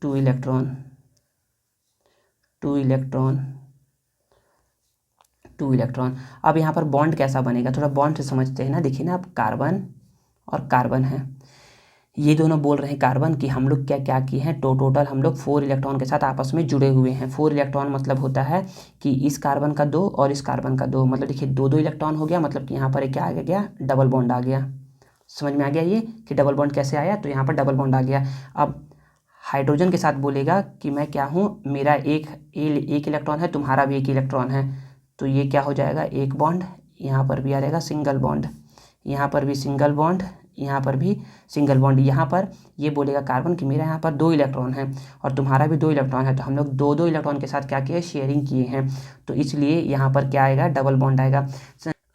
2 इलेक्ट्रॉन, 2 इलेक्ट्रॉन, 2 इलेक्ट्रॉन। अब यहाँ पर बॉन्ड कैसा बनेगा, थोड़ा बॉन्ड से समझते हैं ना। देखिए ना, अब कार्बन और कार्बन है, ये दोनों बोल रहे हैं कार्बन कि हम लोग क्या क्या किए हैं, टोटल हम लोग 4 इलेक्ट्रॉन के साथ आपस में जुड़े हुए हैं। 4 इलेक्ट्रॉन मतलब होता है कि इस कार्बन का 2 और इस कार्बन का 2, मतलब देखिए 2 इलेक्ट्रॉन हो गया, मतलब कि यहाँ पर क्या आ गया, डबल बॉन्ड आ गया। समझ में आ गया ये कि डबल बॉन्ड कैसे आया, तो यहाँ पर डबल बॉन्ड आ गया। अब हाइड्रोजन के साथ बोलेगा कि मैं क्या हूँ, मेरा एक इलेक्ट्रॉन है, तुम्हारा भी 1 इलेक्ट्रॉन है, तो ये क्या हो जाएगा, एक बॉन्ड। यहाँ पर भी आ जाएगा सिंगल बॉन्ड, यहाँ पर भी सिंगल बॉन्ड, यहाँ पर भी सिंगल बॉन्ड। यहाँ पर ये बोलेगा कार्बन कि मेरा यहाँ पर 2 इलेक्ट्रॉन है और तुम्हारा भी 2 इलेक्ट्रॉन है, तो हम लोग 2 इलेक्ट्रॉन के साथ क्या किए, शेयरिंग किए हैं, तो इसलिए यहाँ पर क्या आएगा, डबल बॉन्ड आएगा।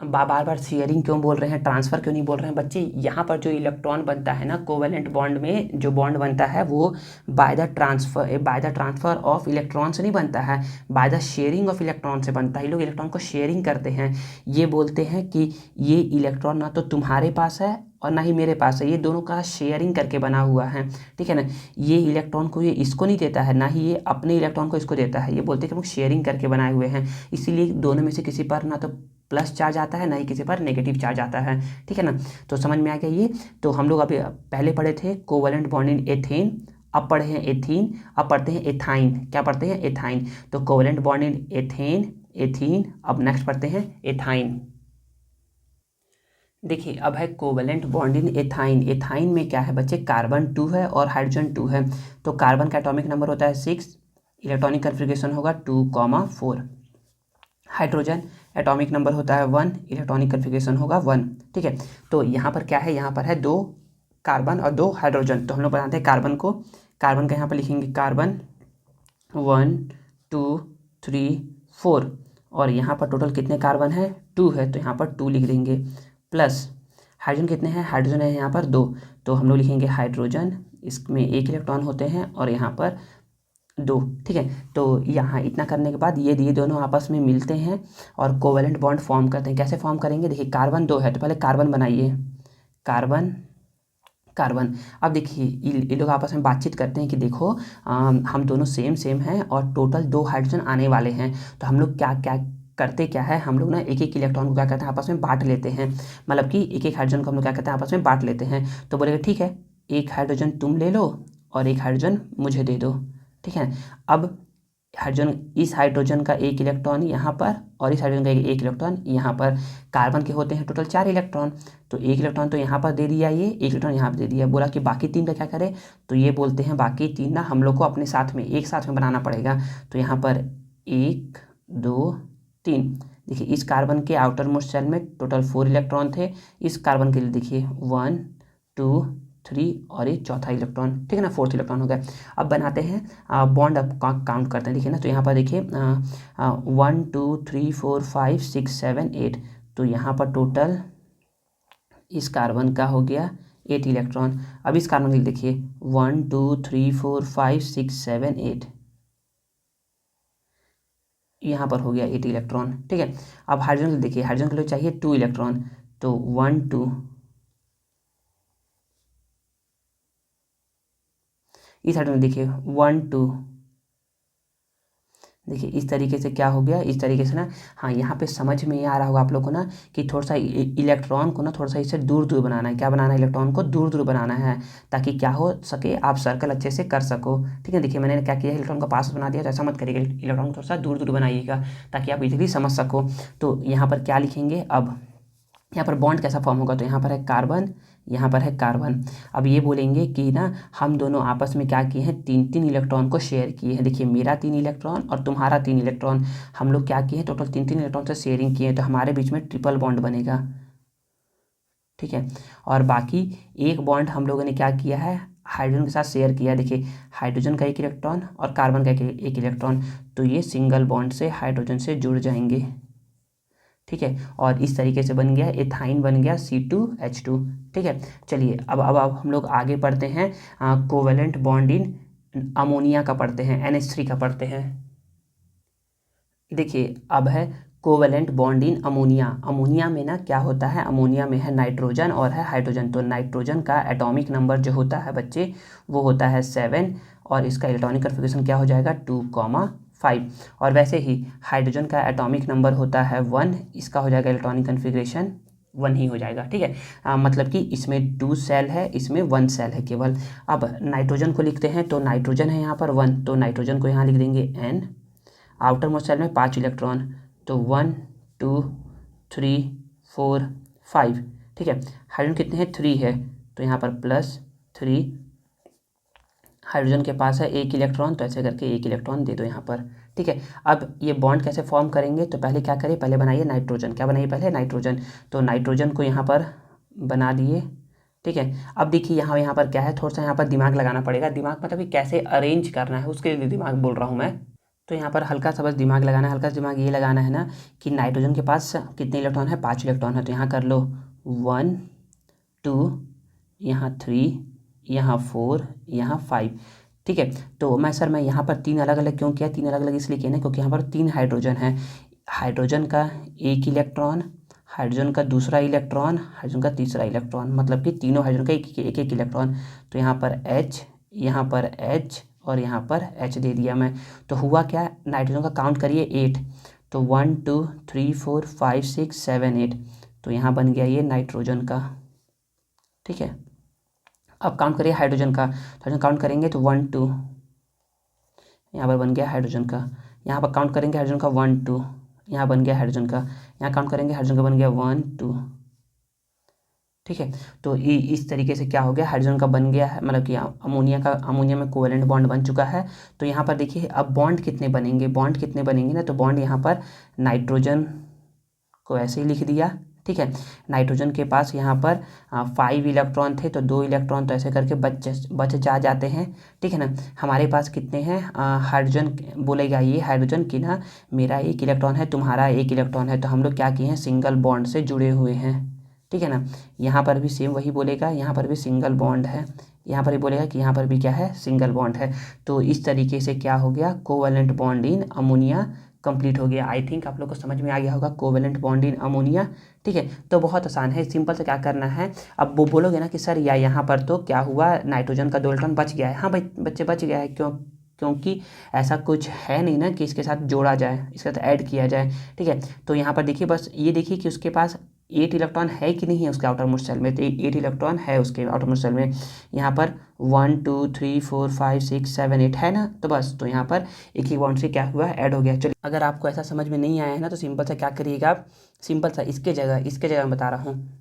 बार बार शेयरिंग क्यों बोल रहे हैं, ट्रांसफ़र क्यों नहीं बोल रहे हैं बच्चे। यहाँ पर जो इलेक्ट्रॉन बनता है ना, कोवेलेंट बॉन्ड में जो बॉन्ड बनता है वो by the transfer of electron से नहीं बनता है, by the sharing of electron से बनता है। ये लोग इलेक्ट्रॉन को शेयरिंग करते हैं, ये बोलते हैं कि ये इलेक्ट्रॉन ना तो तुम्हारे पास है और ना ही मेरे पास है, ये दोनों का शेयरिंग करके बना हुआ है, ठीक है ना। ये इलेक्ट्रॉन को ये इसको नहीं देता है, ना ही ये अपने इलेक्ट्रॉन को इसको देता है, ये बोलते हैं कि हम शेयरिंग करके बनाए हुए हैं, इसीलिए दोनों में से किसी पर ना तो प्लस चार्ज आता है, ना ही किसी पर नेगेटिव चार्ज आता है, ठीक है ना। तो समझ में आ गया ये। तो हम लोग अभी पहले पढ़े थे कोवेलेंट बॉन्ड इन एथेन, अब पढ़े हैं एथीन, अब पढ़ते हैं एथाइन। क्या पढ़ते हैं, एथाइन। तो covalent bond in ethane, ethene, अब नेक्स्ट पढ़ते हैं एथाइन। देखिए अब है covalent bond in ethyne. Ethyne में क्या है बच्चे, कार्बन 2 है और हाइड्रोजन 2 है, तो कार्बन का एटॉमिक नंबर होता है 6, इलेक्ट्रॉनिक कन्फिग्रेशन होगा 2,4। हाइड्रोजन एटॉमिक नंबर होता है 1, इलेक्ट्रॉनिक कन्फिग्रेशन होगा 1, ठीक है। तो यहाँ पर क्या है, यहाँ पर है 2 कार्बन और 2 हाइड्रोजन, तो हम लोग बनाते हैं कार्बन को। कार्बन का यहाँ पर लिखेंगे कार्बन 1 2 3 4, और यहाँ पर टोटल कितने कार्बन है, 2 है, तो यहाँ पर 2 लिख देंगे, प्लस हाइड्रोजन कितने हैं, हाइड्रोजन है यहाँ पर 2, तो हम लोग लिखेंगे हाइड्रोजन, इसमें 1 इलेक्ट्रॉन होते हैं और यहाँ पर 2, ठीक है। तो यहाँ इतना करने के बाद ये दोनों आपस में मिलते हैं और कोवेलेंट बॉन्ड फॉर्म करते हैं। कैसे फॉर्म करेंगे, देखिए कार्बन 2 है तो पहले कार्बन बनाइए, कार्बन कार्बन। अब देखिए ये लोग आपस में बातचीत करते हैं कि देखो हम दोनों सेम हैं और टोटल 2 हाइड्रोजन आने वाले हैं, तो हम लोग क्या क्या करते क्या है, हम लोग ना एक इलेक्ट्रॉन को क्या करते हैं, आपस में बांट लेते हैं, मतलब कि एक हाइड्रोजन को हम लोग क्या करते हैं, आपस में बांट लेते हैं। तो बोलेगा ठीक है, 1 हाइड्रोजन तुम ले लो और 1 हाइड्रोजन मुझे दे दो, ठीक है। अब हाइड्रोजन, इस हाइड्रोजन का 1 इलेक्ट्रॉन यहाँ पर और इस हाइड्रोजन का 1 इलेक्ट्रॉन यहाँ पर। कार्बन के होते हैं टोटल 4 इलेक्ट्रॉन, तो 1 इलेक्ट्रॉन तो यहाँ पर दे दिया, ये 1 इलेक्ट्रॉन यहाँ पर दे दिया। बोला कि बाकी 3 का क्या करें, तो ये बोलते हैं बाकी 3 ना हम लोग को अपने साथ में एक साथ में बनाना पड़ेगा। तो यहाँ पर 1 2 3, देखिए इस कार्बन के आउटर मोस्ट शेल में टोटल 4 इलेक्ट्रॉन थे, इस कार्बन के लिए देखिए 1 2 3 और ये चौथा इलेक्ट्रॉन, ठीक है ना, 4th इलेक्ट्रॉन हो गया। अब बनाते हैं बॉन्ड, अब काउंट करते हैं, देखिए ना। तो यहाँ पर देखिए 1 2 3 4 5 6 7 8, तो यहाँ पर टोटल इस कार्बन का हो गया 8 इलेक्ट्रॉन। अब इस कार्बन के लिए देखिए 1 2 3 4 5 6 7 8, यहाँ पर हो गया 8 इलेक्ट्रॉन, ठीक है। अब हाइड्रोजन के लिए देखिए, हाइड्रोजन के लिए चाहिए 2 इलेक्ट्रॉन, तो 1 2, इस हाइड्रोजन देखिए 1 2, देखिए इस तरीके से क्या हो गया, इस तरीके से ना। हाँ यहाँ पे समझ में आ रहा होगा आप लोग को ना कि थोड़ा सा इलेक्ट्रॉन को ना थोड़ा सा इससे दूर दूर बनाना है। क्या बनाना है, इलेक्ट्रॉन को दूर दूर बनाना है, ताकि क्या हो सके, आप सर्कल अच्छे से कर सको, ठीक है। देखिए मैंने क्या किया, इलेक्ट्रॉन का पास बना दिया, तो ऐसा मत करिएगा, इलेक्ट्रॉन को थोड़ा सा दूर दूर बनाइएगा ताकि आप इजीली समझ सको। तो यहाँ पर क्या लिखेंगे, अब यहाँ पर बॉन्ड कैसा फॉर्म होगा, तो यहाँ पर है कार्बन, यहाँ पर है कार्बन। अब ये बोलेंगे कि ना हम दोनों आपस में क्या किए हैं, 3 इलेक्ट्रॉन को शेयर किए हैं। देखिए मेरा 3 इलेक्ट्रॉन और तुम्हारा 3 इलेक्ट्रॉन, हम लोग क्या किए हैं, टोटल 3 इलेक्ट्रॉन से शेयरिंग किए हैं, तो हमारे बीच में ट्रिपल बॉन्ड बनेगा। ठीक है, और बाकी एक बॉन्ड हम लोगों ने क्या किया है, हाइड्रोजन के साथ शेयर किया। देखिए हाइड्रोजन का 1 इलेक्ट्रॉन और कार्बन का 1 इलेक्ट्रॉन, तो ये सिंगल बॉन्ड से हाइड्रोजन से जुड़ जाएंगे। ठीक है, और इस तरीके से बन गया एथाइन, बन गया C2H2। ठीक है, चलिए अब हम लोग आगे पढ़ते हैं, कोवेलेंट बॉन्ड इन अमोनिया का पढ़ते हैं, NH3 का पढ़ते हैं। देखिए अब है covalent bond in ammonia. Ammonia में ना क्या होता है, अमोनिया में है नाइट्रोजन और है हाइड्रोजन। तो नाइट्रोजन का एटॉमिक नंबर जो होता है बच्चे, वो होता है 7 और इसका इलेक्ट्रॉनिक कन्फिगरेशन क्या हो जाएगा, 2,5। और वैसे ही हाइड्रोजन का एटॉमिक नंबर होता है 1, इसका हो जाएगा इलेक्ट्रॉनिक कन्फिगरेशन 1 ही हो जाएगा। ठीक है, मतलब कि इसमें 2 सेल है, इसमें 1 सेल है केवल। अब नाइट्रोजन को लिखते हैं, तो नाइट्रोजन है यहाँ पर 1, तो नाइट्रोजन को यहाँ लिख देंगे N। आउटर मोस्ट सेल में 5 इलेक्ट्रॉन, तो 1 2 3 4 5। ठीक है, हाइड्रोजन कितने हैं, 3 है, तो यहाँ पर +3। हाइड्रोजन के पास है 1 इलेक्ट्रॉन, तो ऐसे करके 1 इलेक्ट्रॉन दे दो यहाँ पर। ठीक है, अब ये बॉन्ड कैसे फॉर्म करेंगे, तो पहले क्या करें, पहले बनाइए नाइट्रोजन। क्या बनाइए पहले, नाइट्रोजन। तो नाइट्रोजन को यहाँ पर बना दिए। ठीक है, अब देखिए यहाँ पर क्या है, थोड़ा सा यहाँ पर दिमाग लगाना पड़ेगा। दिमाग मतलब कि कैसे अरेंज करना है, उसके लिए दिमाग बोल रहा हूँ मैं। तो यहाँ पर हल्का सा बस दिमाग लगाना है, हल्का सा दिमाग ये लगाना है ना कि नाइट्रोजन के पास कितने इलेक्ट्रॉन है, 5 इलेक्ट्रॉन है। तो यहाँ कर लो 1 2, यहाँ 3, यहाँ 4, यहाँ 5। ठीक है, तो मैं यहाँ पर 3 अलग अलग क्यों किया, 3 अलग अलग इसलिए किया ना क्योंकि यहाँ पर 3 हाइड्रोजन है। हाइड्रोजन का 1 इलेक्ट्रॉन, हाइड्रोजन का दूसरा इलेक्ट्रॉन, हाइड्रोजन का तीसरा इलेक्ट्रॉन, मतलब कि तीनों हाइड्रोजन का एक एक इलेक्ट्रॉन। तो यहाँ पर H, यहाँ पर H और यहाँ पर H दे दिया मैं। तो हुआ क्या, नाइट्रोजन का काउंट करिए 8, तो 1 2 3 4 5 6 7 8। तो यहाँ बन गया ये नाइट्रोजन का। ठीक है, अब काउंट करिए हाइड्रोजन का, हाइड्रोजन काउंट करेंगे तो 1 2, यहाँ पर बन गया हाइड्रोजन का। यहाँ पर काउंट करेंगे हाइड्रोजन का 1 2, यहाँ बन गया हाइड्रोजन का। यहाँ काउंट करेंगे हाइड्रोजन का, बन गया 1 2। ठीक है, तो इस तरीके से क्या हो गया, हाइड्रोजन का बन गया है, मतलब कि अमोनिया में कोवेलेंट बॉन्ड बन चुका है। तो यहाँ पर देखिए अब बॉन्ड कितने बनेंगे, बॉन्ड कितने बनेंगे ना, तो बॉन्ड यहाँ पर नाइट्रोजन को ऐसे ही लिख दिया। ठीक है, नाइट्रोजन के पास यहाँ पर 5 इलेक्ट्रॉन थे, तो 2 इलेक्ट्रॉन तो ऐसे करके बच जाते हैं। ठीक है ना, हमारे पास कितने हैं, हाइड्रोजन बोलेगा ये हाइड्रोजन कि ना मेरा 1 इलेक्ट्रॉन है, तुम्हारा 1 इलेक्ट्रॉन है, तो हम लोग क्या किए हैं, सिंगल बॉन्ड से जुड़े हुए हैं। ठीक है ना, यहाँ पर भी सेम वही बोलेगा, यहाँ पर भी सिंगल बॉन्ड है, यहाँ पर भी बोलेगा कि यहाँ पर भी क्या है, सिंगल बॉन्ड है। तो इस तरीके से क्या हो गया, covalent bond in ammonia complete हो गया। आई थिंक आप लोग को समझ में आ गया होगा कोवेलेंट बॉन्ड इन अमोनिया। ठीक है, तो बहुत आसान है, सिंपल से क्या करना है, अब वो बोलोगे ना कि सर या यहाँ पर तो क्या हुआ, नाइट्रोजन का 2 इलेक्ट्रॉन बच गया है। हाँ भाई बच्चे बच गया है, क्योंकि ऐसा कुछ है नहीं ना कि इसके साथ जोड़ा जाए, इसके साथ ऐड किया जाए। ठीक है, तो यहाँ पर देखिए, बस ये देखिए कि उसके पास 8 इलेक्ट्रॉन है कि नहीं है उसके आउटर मोस्ट सेल में, तो 8 इलेक्ट्रॉन है उसके आउटर मोस्ट सेल में। यहाँ पर 1 2 3 4 5 6 7 8 है ना, तो बस तो यहाँ पर एक ही बॉन्ड से क्या हुआ, ऐड हो गया। चलिए, अगर आपको ऐसा समझ में नहीं आया है ना, तो सिंपल सा क्या करिएगा, सिंपल सा इसके जगह मैं बता रहा हूँ,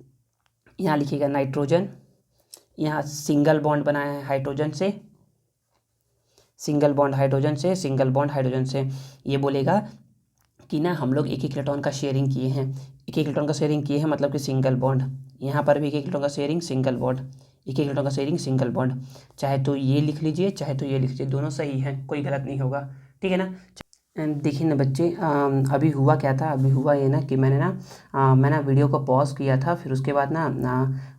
यहाँ लिखिएगा नाइट्रोजन, यहाँ सिंगल बॉन्ड बनाया है हाइड्रोजन से, सिंगल बॉन्ड हाइड्रोजन से, सिंगल बॉन्ड हाइड्रोजन से। ये बोलेगा कि ना हम लोग एक इलेक्ट्रॉन का शेयरिंग किए हैं, एक इलेक्ट्रॉन का शेयरिंग किए हैं, मतलब कि सिंगल बॉन्ड। यहाँ पर भी एक इलेक्ट्रॉन का शेयरिंग, सिंगल बॉन्ड, एक इलेक्ट्रॉन का शेयरिंग, सिंगल बॉन्ड। चाहे तो ये लिख लीजिए, चाहे तो ये लिख लीजिए, दोनों सही है, कोई गलत नहीं होगा। ठीक है ना, देखिए ना बच्चे, अभी हुआ क्या था, अभी हुआ ये ना कि मैं वीडियो को पॉज किया था, फिर उसके बाद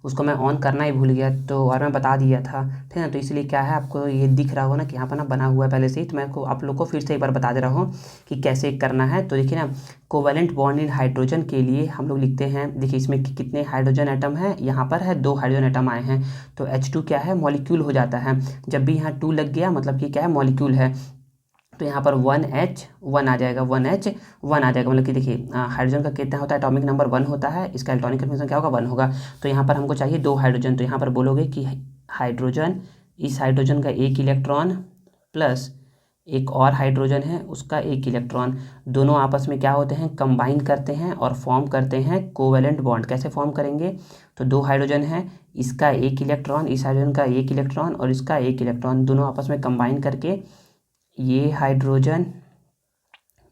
उसको मैं ऑन करना ही भूल गया, तो और मैं बता दिया था। ठीक है ना, तो इसलिए क्या है, आपको ये दिख रहा हो ना कि यहाँ पर ना बना हुआ है पहले से ही, तो मैं आप लोग को फिर से एक बार बता दे रहा हूँ कि कैसे करना है। तो देखिए ना, कोवेलेंट बॉन्ड इन हाइड्रोजन के लिए हम लोग लिखते हैं, देखिए इसमें कितने हाइड्रोजन एटम है, यहाँ पर है 2 हाइड्रोजन एटम आए हैं, तो H2 क्या है, मॉलिक्यूल हो जाता है। जब भी यहाँ 2 लग गया मतलब कि क्या है, मॉलिक्यूल है। तो यहाँ पर 1H1 आ जाएगा, 1H1 आ जाएगा, मतलब कि देखिए हाइड्रोजन का कितना होता है, एटॉमिक नंबर 1 होता है, इसका इलेक्ट्रॉनिक कन्फर्मेशन क्या होगा, 1 होगा। तो यहाँ पर हमको चाहिए 2 हाइड्रोजन, तो यहाँ पर बोलोगे कि हाइड्रोजन, इस हाइड्रोजन का 1 इलेक्ट्रॉन प्लस एक और हाइड्रोजन है उसका एक इलेक्ट्रॉन, दोनों आपस में क्या होते हैं, कंबाइन करते हैं और फॉर्म करते हैं कोवेलेंट बॉन्ड। कैसे फॉर्म करेंगे, तो दो हाइड्रोजन है, इसका एक इलेक्ट्रॉन, इस हाइड्रोजन का एक इलेक्ट्रॉन और इसका एक इलेक्ट्रॉन, दोनों आपस में कंबाइन करके ये हाइड्रोजन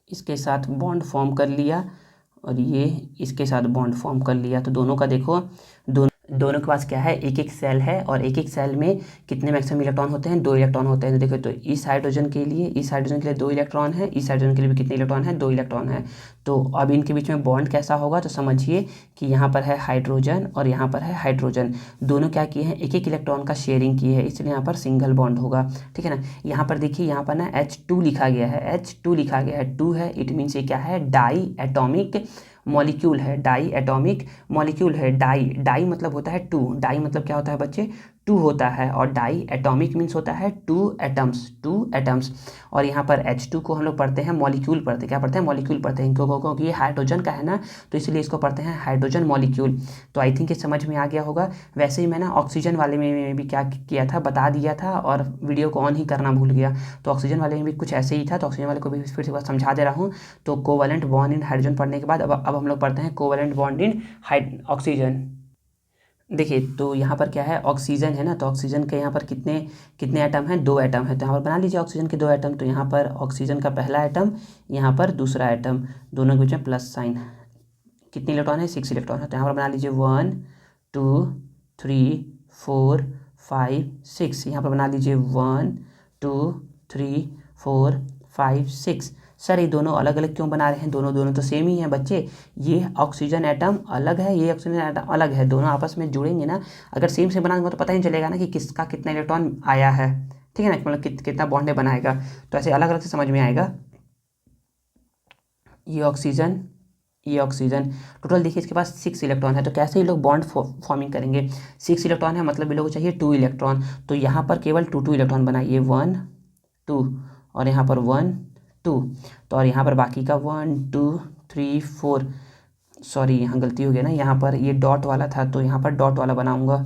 इसके साथ बॉन्ड फॉर्म कर लिया और ये इसके साथ बॉन्ड फॉर्म कर लिया। तो दोनों का देखो, दोनों के पास क्या है, एक एक सेल है और एक एक सेल में कितने मैक्सिमम इलेक्ट्रॉन होते हैं, 2 इलेक्ट्रॉन होते हैं। तो देखो, तो इस हाइड्रोजन के लिए 2 इलेक्ट्रॉन है, इस हाइड्रोजन के लिए भी कितने इलेक्ट्रॉन है, 2 इलेक्ट्रॉन है। तो अब इनके बीच में बॉन्ड कैसा होगा, तो समझिए कि यहाँ पर है हाइड्रोजन और यहाँ पर है हाइड्रोजन, दोनों क्या किए हैं, एक एक इलेक्ट्रॉन का शेयरिंग किए हैं, इसलिए यहाँ पर सिंगल बॉन्ड होगा। ठीक है ना। यहाँ पर देखिए, यहाँ पर ना H2 लिखा गया है, H2 लिखा गया है, 2 है, इट मीन्स ये क्या है, डाई एटॉमिक मॉलिक्यूल है, डाई एटॉमिक मॉलिक्यूल है। डाई मतलब होता है 2, डाई मतलब क्या होता है बच्चे, 2 होता है, और डाई एटॉमिक मीन्स होता है 2 एटम्स। और यहाँ पर H2 को हम लोग पढ़ते हैं मॉलिक्यूल पढ़ते हैं, क्या पढ़ते हैं, मॉलिक्यूल पढ़ते हैं, क्योंकि ये हाइड्रोजन का है ना, तो इसलिए इसको पढ़ते हैं हाइड्रोजन मॉलिक्यूल। तो आई थिंक ये समझ में आ गया होगा। वैसे ही मैं ना ऑक्सीजन वाले में भी क्या किया था, बता दिया था और वीडियो को ऑन ही करना भूल गया। तो ऑक्सीजन वाले में भी कुछ ऐसे ही था, तो ऑक्सीजन वाले को भी फिर से समझा दे रहा हूँ। तो कोवेलेंट बॉन्ड इन हाइड्रोजन पढ़ने के बाद अब हम लोग पढ़ते हैं कोवेलेंट बॉन्ड इन ऑक्सीजन। देखिए, तो यहाँ पर क्या है, ऑक्सीजन है ना, तो ऑक्सीजन के यहाँ पर कितने कितने एटम हैं, 2 एटम है। तो यहाँ पर बना लीजिए ऑक्सीजन के 2 एटम। तो यहाँ पर ऑक्सीजन का पहला एटम, यहाँ पर दूसरा एटम, दोनों के बीच में प्लस साइन। कितने इलेक्ट्रॉन है, 6 इलेक्ट्रॉन है। तो यहाँ पर बना लीजिए 1 2 3 4 5 6। यहाँ पर बना लीजिए 1 2 3 4 5 6। सर ये दोनों अलग अलग क्यों बना रहे हैं, दोनों तो सेम ही हैं बच्चे। ये ऑक्सीजन एटम अलग है, ये ऑक्सीजन एटम अलग है, दोनों आपस में जुड़ेंगे ना। अगर सेम से बनाएंगे तो पता नहीं चलेगा ना कि किसका कितना इलेक्ट्रॉन आया है। ठीक है ना, मतलब कितना बॉन्ड बनाएगा। तो ऐसे अलग अलग से समझ में आएगा। ये ऑक्सीजन टोटल देखिए इसके पास 6 इलेक्ट्रॉन है। तो कैसे ये लोग बॉन्ड फॉर्मिंग करेंगे, 6 इलेक्ट्रॉन है मतलब ये लोगों को चाहिए 2 इलेक्ट्रॉन। तो यहाँ पर केवल 2 इलेक्ट्रॉन बनाइए, 1 2 और यहाँ पर 1 2। तो और यहाँ पर बाकी का 1 2 3 4, सॉरी यहाँ गलती हो गई ना, यहाँ पर ये डॉट वाला था तो यहाँ पर डॉट वाला बनाऊंगा।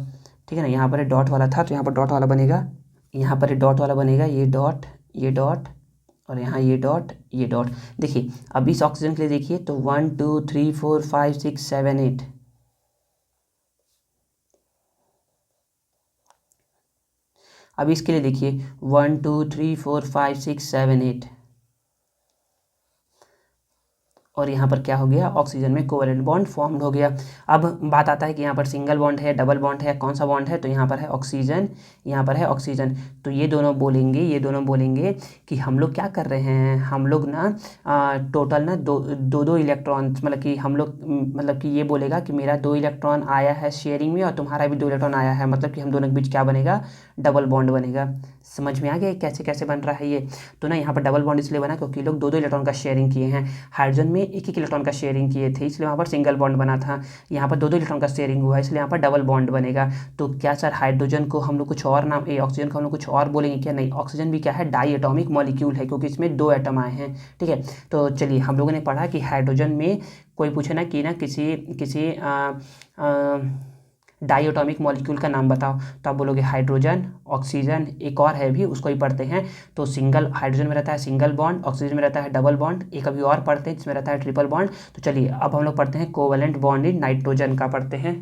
ठीक है ना, यहाँ पर डॉट वाला था तो यहाँ पर डॉट वाला बनेगा, यहाँ पर डॉट वाला बनेगा, ये डॉट और यहाँ ये डॉट। देखिए अब इस ऑक्सीजन के लिए देखिए, तो 1 2 3 4 5 6 7 8। अब इसके लिए देखिए 1 2 3 4 5 6 7 8। और यहाँ पर क्या हो गया, ऑक्सीजन में कोवेलेंट बॉन्ड फॉर्म्ड हो गया। अब बात आता है कि यहाँ पर सिंगल बॉन्ड है, डबल बॉन्ड है, कौन सा बॉन्ड है, तो यहाँ पर है ऑक्सीजन, यहाँ पर है ऑक्सीजन। तो ये दोनों बोलेंगे कि हम लोग क्या कर रहे हैं, हम लोग ना टोटल ना दो इलेक्ट्रॉन, मतलब कि हम लोग मतलब कि ये बोलेगा कि मेरा 2 इलेक्ट्रॉन आया है शेयरिंग में और तुम्हारा भी 2 इलेक्ट्रॉन आया है, मतलब कि हम दोनों के बीच क्या बनेगा, डबल बॉन्ड बनेगा। समझ में आ गया कैसे कैसे बन रहा है ये। तो ना यहाँ पर डबल बॉन्ड इसलिए बना क्योंकि लोग 2 इलेक्ट्रॉन का शेयरिंग किए हैं। हाइड्रोजन में एक इलेक्ट्रॉन का शेयरिंग किए थे इसलिए वहाँ पर सिंगल बॉन्ड बना था। यहाँ पर 2 इलेक्ट्रॉन का शेयरिंग हुआ इसलिए यहाँ पर डबल बॉन्ड बनेगा। तो क्या सर हाइड्रोजन को हम लोग कुछ और नाम, ऑक्सीजन को हम लोग कुछ और बोलेंगे क्या, नहीं, ऑक्सीजन भी क्या है, डाई एटॉमिक मॉलिक्यूल है क्योंकि इसमें 2 एटम आए हैं। ठीक है, तो चलिए हम लोगों ने पढ़ा कि हाइड्रोजन में कोई पूछे ना कि ना किसी डाई एटॉमिक मॉलिक्यूल का नाम बताओ, तो आप बोलोगे हाइड्रोजन, ऑक्सीजन, एक और है भी उसको ही पढ़ते हैं। तो सिंगल हाइड्रोजन में रहता है सिंगल बॉन्ड, ऑक्सीजन में रहता है डबल बॉन्ड, एक अभी और पढ़ते हैं जिसमें रहता है ट्रिपल बॉन्ड। तो चलिए अब हम लोग पढ़ते हैं कोवेलेंट बॉन्ड इन नाइट्रोजन का पढ़ते हैं।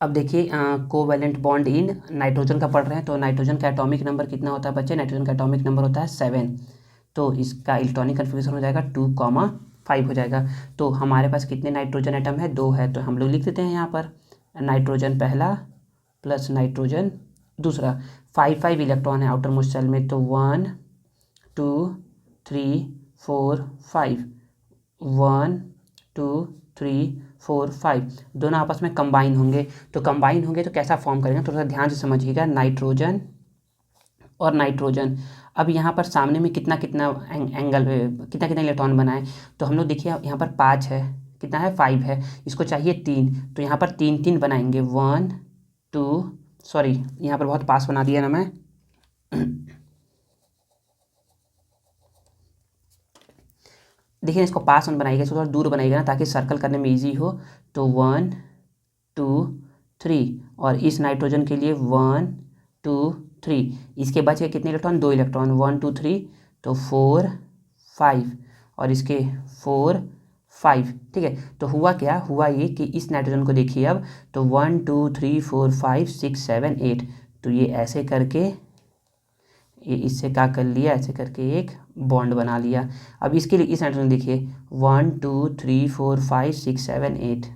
अब देखिए कोवेलेंट बॉन्ड इन नाइट्रोजन का पढ़ रहे हैं। तो नाइट्रोजन का एटॉमिक नंबर कितना होता है बच्चे, नाइट्रोजन का एटॉमिक नंबर होता है 7। तो इसका इलेक्ट्रॉनिक कन्फिग्रेशन हो जाएगा 2,5 हो जाएगा। तो हमारे पास कितने नाइट्रोजन एटम है, 2 है, तो हम लोग लिख देते हैं यहाँ पर नाइट्रोजन पहला प्लस नाइट्रोजन दूसरा। 5 इलेक्ट्रॉन है आउटर मोस्ट सेल में, तो 1 2 3 4 5, 1 2 3 4 5, दोनों आपस में कंबाइन होंगे। तो कंबाइन होंगे तो कैसा फॉर्म करेंगे, थोड़ा सा ध्यान से समझिएगा, नाइट्रोजन और नाइट्रोजन। अब यहाँ पर सामने में कितना कितना एंगल, कितना कितना इलेक्ट्रॉन बनाए, तो हम लोग देखिए यहाँ पर 5 है, कितना है, 5 है, इसको चाहिए 3, तो यहाँ पर 3 बनाएंगे, 1 2, सॉरी यहाँ पर बहुत पास बना दिया ना मैं देखिए इसको पास में बनाइएगा, इसको थोड़ा दूर बनाइएगा ना ताकि सर्कल करने में इजी हो। तो 1 2 3, और इस नाइट्रोजन के लिए 1 2 3, इसके बचे कितने इलेक्ट्रॉन, 2 इलेक्ट्रॉन, 1 2 3, तो 4 5, और इसके 4 5, ठीक है। तो हुआ क्या, हुआ ये कि इस नाइट्रोजन को देखिए अब, तो 1 2 3 4 5 6 7 8, तो ये ऐसे करके ये इससे क्या कर लिया, ऐसे करके एक बॉन्ड बना लिया। अब इसके लिए इस नाइट्रोजन देखिए 1 2 3 4 5 6 7 8,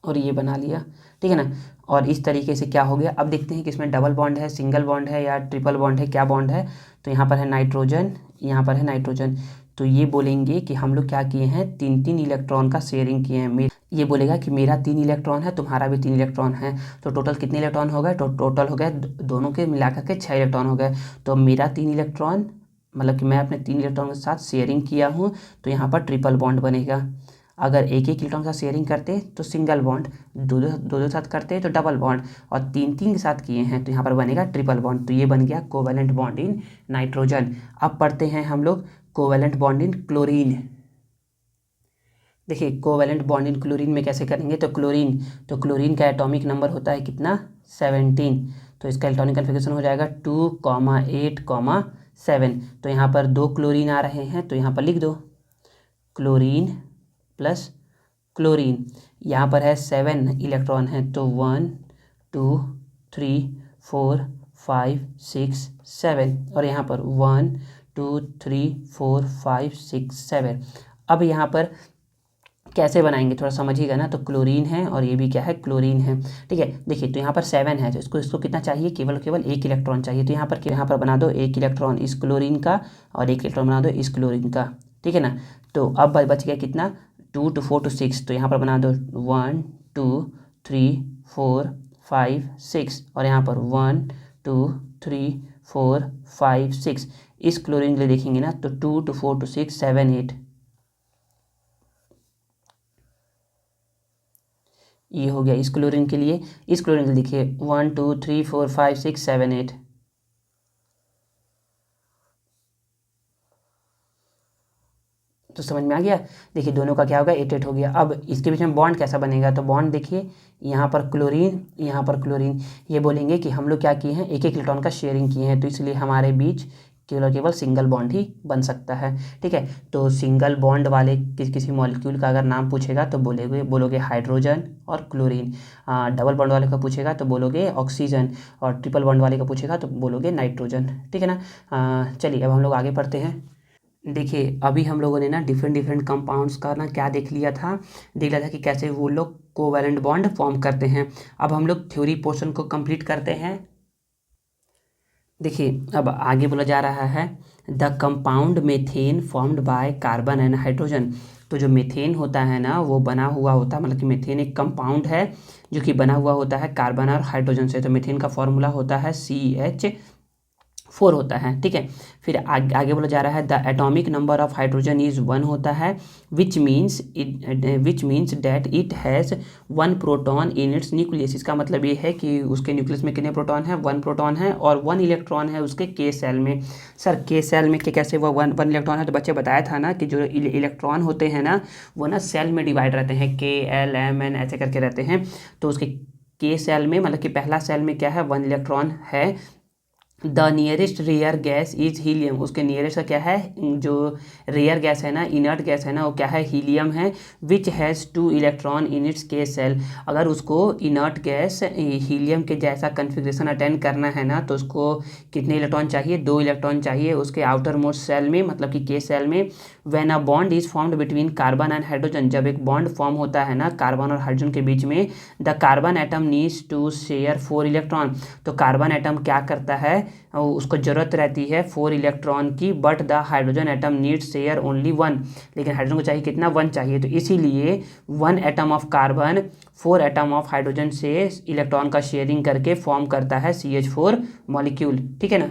और ये बना लिया, ठीक है ना। और इस तरीके से क्या हो गया, अब देखते हैं कि इसमें डबल बॉन्ड है, सिंगल बॉन्ड है या ट्रिपल बॉन्ड है, क्या बॉन्ड है। तो यहाँ पर है नाइट्रोजन, यहाँ पर है नाइट्रोजन, तो ये बोलेंगे कि हम लोग क्या किए हैं, 3 इलेक्ट्रॉन का शेयरिंग किए हैं। ये बोलेगा कि मेरा 3 इलेक्ट्रॉन है, तुम्हारा भी 3 इलेक्ट्रॉन है, तो टोटल कितने इलेक्ट्रॉन हो गए, टोटल हो गए दोनों के मिलाकर के 6 इलेक्ट्रॉन हो गए। तो मेरा 3 इलेक्ट्रॉन मतलब कि मैं अपने 3 इलेक्ट्रॉन के साथ शेयरिंग किया हूँ, तो यहाँ पर ट्रिपल बॉन्ड बनेगा। अगर एक इलेक्ट्रॉन का शेयरिंग करते तो सिंगल बॉन्ड, दो साथ करते तो डबल बॉन्ड, और 3 के साथ किए हैं तो यहाँ पर बनेगा ट्रिपल बॉन्ड। तो ये बन गया कोवैलेंट बॉन्ड इन नाइट्रोजन। अब पढ़ते हैं हम लोग कोवैलेंट बॉन्ड इन क्लोरीन। देखिए कोवैलेंट बॉन्ड इन क्लोरीन में कैसे करेंगे, तो क्लोरीन का एटॉमिक नंबर होता है कितना, 17, तो इसका इलेक्ट्रॉनिक कन्फिगरेशन हो जाएगा 2, 8, 7। तो यहाँ पर 2 क्लोरीन आ रहे हैं, तो यहाँ पर लिख दो क्लोरीन प्लस क्लोरीन, यहाँ पर है 7 इलेक्ट्रॉन है, तो 1 2 3 4 5 6 7, और यहाँ पर 1 2 3 4 5 6 7। अब यहाँ पर कैसे बनाएंगे थोड़ा समझिएगा ना। तो क्लोरीन है और ये भी क्या है, क्लोरीन है, ठीक है। देखिए तो यहाँ पर 7 है, तो इसको कितना चाहिए, केवल 1 इलेक्ट्रॉन चाहिए। तो यहाँ पर बना दो 1 इलेक्ट्रॉन इस क्लोरीन का और 1 इलेक्ट्रॉन बना दो इस क्लोरीन का, ठीक है ना। तो अब बच गया कितना, 2 2 4 2 6, तो यहाँ पर बना दो 1 2 3 4 5 6, और यहाँ पर 1 2 3 4 5 6। इस क्लोरीन के लिए देखेंगे ना तो 2 2 4 2 6 7 8, ये हो गया इस क्लोरीन के लिए। इस क्लोरीन के लिए देखिए 1 2 3 4 5 6 7 8, तो समझ में आ गया। देखिए दोनों का क्या होगा, 8 8 हो गया। अब इसके बीच में बॉन्ड कैसा बनेगा, तो बॉन्ड देखिए यहाँ पर क्लोरीन, यहाँ पर क्लोरीन, ये बोलेंगे कि हम लोग क्या किए हैं, 1 इलेक्ट्रॉन का शेयरिंग किए हैं, तो इसलिए हमारे बीच केवल सिंगल बॉन्ड ही बन सकता है, ठीक है। तो सिंगल बॉन्ड वाले किसी मॉलिक्यूल का अगर नाम पूछेगा तो बोलोगे हाइड्रोजन और क्लोरीन। डबल बॉन्ड वाले का पूछेगा तो बोलोगे ऑक्सीजन, और ट्रिपल बॉन्ड वाले का पूछेगा तो बोलोगे नाइट्रोजन, ठीक है ना। चलिए अब हम लोग आगे पढ़ते हैं। देखिए अभी हम लोगों ने ना डिफरेंट कंपाउंड्स का ना क्या देख लिया था कि कैसे वो लोग कोवैलेंट बॉन्ड फॉर्म करते हैं। अब हम लोग थ्योरी पोर्शन को कंप्लीट करते हैं। देखिए अब आगे बोला जा रहा है the compound methane formed by carbon and hydrogen. तो जो मेथेन होता है ना वो बना हुआ होता है, मतलब कि मेथेन एक कंपाउंड है जो कि बना हुआ होता है कार्बन और हाइड्रोजन से। तो मेथेन का फॉर्मूला होता है CH4 होता है, ठीक है। फिर आगे बोला जा रहा है the atomic number of hydrogen is 1 होता है, which means that it has 1 proton in its nucleus. इसका मतलब ये है कि उसके न्यूक्लियस में कितने प्रोटॉन है, 1 प्रोटॉन है, और 1 इलेक्ट्रॉन है उसके के सेल में। सर के सेल में कैसे वो 1 इलेक्ट्रॉन है, तो बच्चे बताया था ना कि जो इलेक्ट्रॉन होते हैं ना वो ना सेल में डिवाइड रहते हैं, KLMN ऐसे करके रहते हैं। तो उसके के सेल में मतलब कि पहला सेल में क्या है, 1 इलेक्ट्रॉन है। The nearest rare gas is helium, उसके नियरेस्ट का क्या है, जो रेयर गैस है ना, इनर्ट गैस है ना, वो क्या है, हीलियम है। Which has 2 electron in its के सेल। अगर उसको इनर्ट गैस हीलियम के जैसा कन्फिग्रेशन अटेंड करना है ना तो उसको कितने इलेक्ट्रॉन चाहिए, 2 इलेक्ट्रॉन चाहिए उसके आउटर मोस्ट सेल में, मतलब कि के सेल में। When a bond is formed between carbon and hydrogen, जब एक बॉन्ड फॉर्म होता है ना कार्बन और हाइड्रोजन के बीच में, the carbon atom needs to share 4 electron. तो कार्बन एटम क्या करता है, उसको ज़रूरत रहती है 4 इलेक्ट्रॉन की, but the hydrogen atom needs share only 1, लेकिन हाइड्रोजन को चाहिए कितना, 1 चाहिए। तो इसीलिए 1 atom of carbon 4 atom of hydrogen से इलेक्ट्रॉन का शेयरिंग करके फॉर्म करता है CH4 मॉलिक्यूल, ठीक है ना।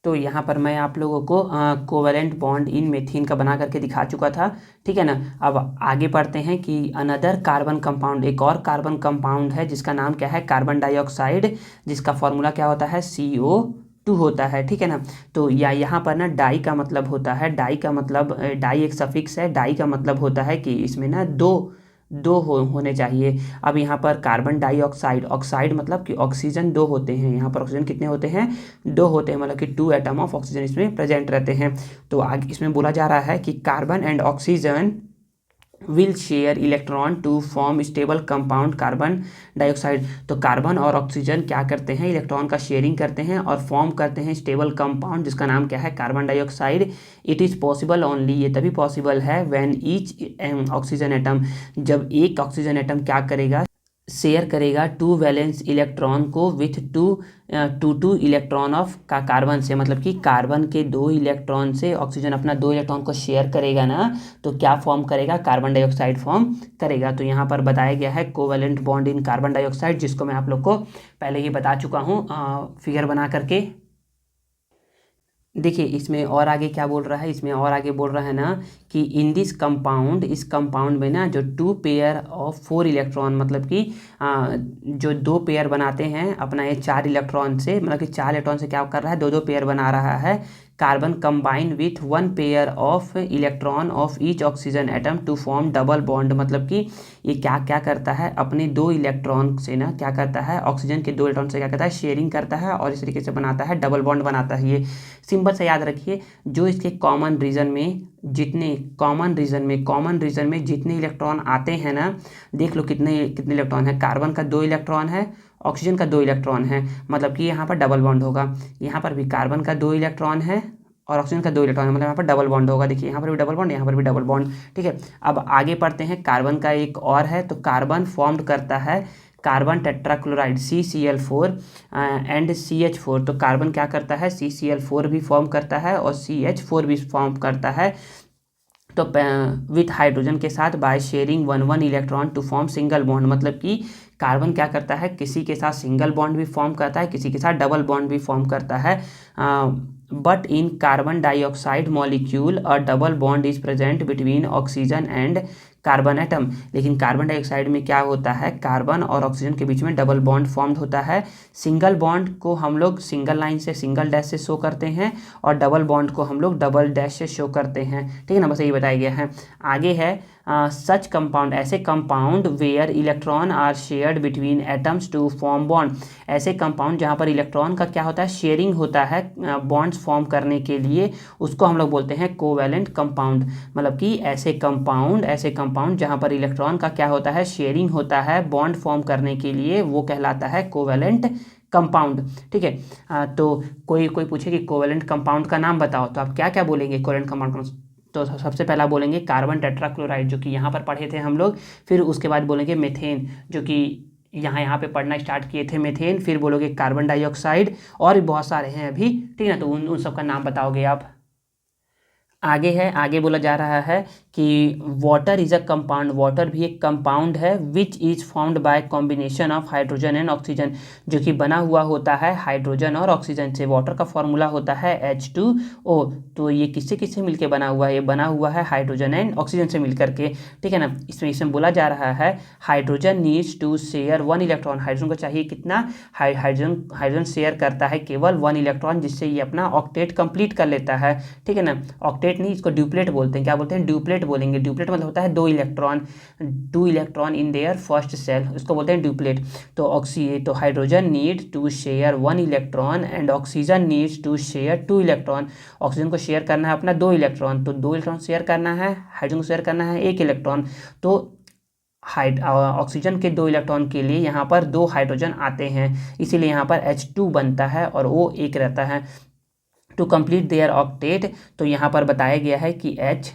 तो यहाँ पर मैं आप लोगों को कोवैलेंट बॉन्ड इन मेथेन का बना करके दिखा चुका था, ठीक है ना। अब आगे पढ़ते हैं कि अनदर कार्बन कंपाउंड, एक और कार्बन कंपाउंड है जिसका नाम क्या है, कार्बन डाइऑक्साइड, जिसका फॉर्मूला क्या होता है, CO2 होता है, ठीक है ना। तो यहाँ पर ना डाई का मतलब होता है, डाई का मतलब डाई एक सफिक्स है, डाई का मतलब होता है कि इसमें ना 2 होने चाहिए। अब यहाँ पर कार्बन डाइऑक्साइड, ऑक्साइड मतलब कि ऑक्सीजन 2 होते हैं, यहाँ पर ऑक्सीजन कितने होते हैं, 2 होते हैं, मतलब कि 2 एटम ऑफ ऑक्सीजन इसमें प्रेजेंट रहते हैं। तो आगे इसमें बोला जा रहा है कि carbon and oxygen will share electron to form stable compound carbon dioxide. तो कार्बन और ऑक्सीजन क्या करते हैं, इलेक्ट्रॉन का शेयरिंग करते हैं और फॉर्म करते हैं स्टेबल कंपाउंड, जिसका नाम क्या है, carbon dioxide. It is possible only, ये तभी पॉसिबल है व्हेन ईच ऑक्सीजन एटम, जब एक ऑक्सीजन एटम क्या करेगा, शेयर करेगा 2 वैलेंस इलेक्ट्रॉन को विथ टू इलेक्ट्रॉन ऑफ का कार्बन से, मतलब कि कार्बन के 2 इलेक्ट्रॉन से ऑक्सीजन अपना 2 इलेक्ट्रॉन को शेयर करेगा ना, तो क्या फॉर्म करेगा, कार्बन डाइऑक्साइड फॉर्म करेगा। तो यहाँ पर बताया गया है covalent bond in carbon dioxide, जिसको मैं आप लोग को पहले ही बता चुका हूँ फिगर बना करके। देखिए इसमें और आगे क्या बोल रहा है, इसमें और आगे बोल रहा है ना कि इन दिस कंपाउंड, इस कंपाउंड में ना जो 2 पेयर ऑफ 4 इलेक्ट्रॉन, मतलब कि जो 2 पेयर बनाते हैं अपना ये 4 इलेक्ट्रॉन से, मतलब कि 4 इलेक्ट्रॉन से क्या कर रहा है, 2 पेयर बना रहा है। Carbon combine with 1 pair of electron of each oxygen atom to form double bond, मतलब कि ये क्या क्या करता है, अपने 2 इलेक्ट्रॉन से ना क्या करता है, ऑक्सीजन के 2 इलेक्ट्रॉन से क्या करता है, शेयरिंग करता है और इस तरीके से बनाता है डबल बॉन्ड बनाता है। ये सिंपल से याद रखिए, जो इसके कॉमन रीजन में जितने इलेक्ट्रॉन आते हैं ना, देख लो कितने इलेक्ट्रॉन है, कार्बन का 2 इलेक्ट्रॉन है, ऑक्सीजन का 2 इलेक्ट्रॉन है, मतलब कि यहाँ पर डबल बॉन्ड होगा। यहाँ पर भी कार्बन का 2 इलेक्ट्रॉन है और ऑक्सीजन का 2 इलेक्ट्रॉन है, मतलब यहाँ पर डबल बॉन्ड होगा। देखिए यहाँ पर भी डबल बॉन्ड, यहाँ पर भी डबल बॉन्ड, ठीक है। अब आगे पढ़ते हैं, कार्बन का एक और है, तो कार्बन फॉर्म्ड करता है carbon tetrachloride CCl4 and CH4। तो कार्बन क्या करता है, CCl4 भी फॉर्म करता है और CH4 भी फॉर्म करता है, तो विथ हाइड्रोजन के साथ by sharing 1 electron to form single bond, मतलब कि कार्बन क्या करता है, किसी के साथ सिंगल बॉन्ड भी फॉर्म करता है, किसी के साथ डबल बॉन्ड भी फॉर्म करता है। But in carbon dioxide molecule a double bond is present between oxygen and carbon atom. लेकिन कार्बन डाइऑक्साइड में क्या होता है, कार्बन और ऑक्सीजन के बीच में डबल बॉन्ड फॉर्म्ड होता है। सिंगल बॉन्ड को हम लोग सिंगल लाइन से, सिंगल डैश से शो करते हैं और डबल बॉन्ड को हम लोग डबल डैश से शो करते हैं, ठीक है ना, बस यही बताया गया है। आगे है सच कंपाउंड, ऐसे compound where electron are shared between atoms to form bond. ऐसे कंपाउंड जहाँ पर इलेक्ट्रॉन का क्या होता है, शेयरिंग होता है बॉन्ड्स फॉर्म करने के लिए, उसको हम लोग बोलते हैं कोवैलेंट कंपाउंड। मतलब कि ऐसे कंपाउंड जहाँ पर इलेक्ट्रॉन का क्या होता है, शेयरिंग होता है बॉन्ड फॉर्म करने के लिए, वो कहलाता है कोवैलेंट कंपाउंड, ठीक है। तो कोई पूछे कि कोवैलेंट कंपाउंड का नाम बताओ, तो आप क्या क्या बोलेंगे कोवैलेंट कंपाउंड का? तो सबसे पहला बोलेंगे कार्बन टेट्राक्लोराइड, जो कि यहाँ पर पढ़े थे हम लोग। फिर उसके बाद बोलेंगे मीथेन, जो कि यहाँ पे पढ़ना स्टार्ट किए थे मीथेन। फिर बोलोगे कार्बन डाइऑक्साइड, और भी बहुत सारे हैं अभी, ठीक है ना, तो उन सब का नाम बताओगे आप। आगे बोला जा रहा है कि water is a compound, water भी एक कंपाउंड है, which is formed by combination of hydrogen and oxygen, जो कि बना हुआ होता है हाइड्रोजन और ऑक्सीजन से। वाटर का फॉर्मूला होता है H2O। तो ये किससे मिलकर बना हुआ है, ये बना हुआ है हाइड्रोजन एंड ऑक्सीजन से मिलकर के, ठीक है ना। इसमें बोला जा रहा है hydrogen needs to share 1 electron, hydrogen को चाहिए कितना, हाइड्रोजन शेयर करता है केवल 1 इलेक्ट्रॉन, जिससे ये अपना ऑक्टेट कंप्लीट कर लेता है, ठीक है ना। ऑक्टेट नहीं, इसको ड्यूप्लेट बोलते हैं। क्या बोलते हैं, ड्यूप्लेट बोलेंगे। ड्यूप्लेट मतलब होता है 2 electron in their first shell, उसको बोलते हैं ड्यूप्लेट। तो hydrogen need to share 1 electron and oxygen needs to share 2 electron. Oxygen को शेयर करना है अपना 2 इलेक्ट्रॉन, तो 2 इलेक्ट्रॉन शेयर करना है, हाइड्रोजन को शेयर करना है 1 इलेक्ट्रॉन। तो ऑक्सीजन के 2 इलेक्ट्रॉन के लिए यहाँ पर 2 हाइड्रोजन आते हैं, इसीलिए यहाँ पर H2 बनता है और O 1 रहता है। टू कंप्लीट देयर ऑक्टेट, तो यहाँ पर बताया गया है कि H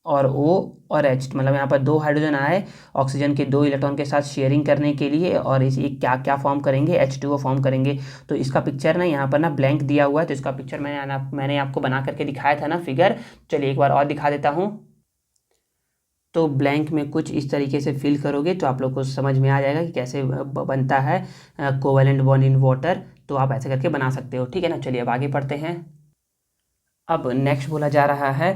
और O और H, मतलब यहाँ पर 2 हाइड्रोजन आए ऑक्सीजन के 2 इलेक्ट्रॉन के साथ शेयरिंग करने के लिए, और इसे क्या फॉर्म करेंगे, H2O फॉर्म करेंगे। तो इसका पिक्चर ना यहाँ पर ना ब्लैंक दिया हुआ है, तो इसका पिक्चर मैंने आपको बना करके दिखाया था ना फिगर, चलिए एक बार और दिखा देता हूँ। तो ब्लैंक में कुछ इस तरीके से फिल करोगे तो आप लोग को समझ में आ जाएगा कि कैसे बनता है कोवैलेंट बॉन्ड इन वाटर। तो आप ऐसे करके बना सकते हो, ठीक है ना। चलिए अब आगे पढ़ते हैं। अब नेक्स्ट बोला जा रहा है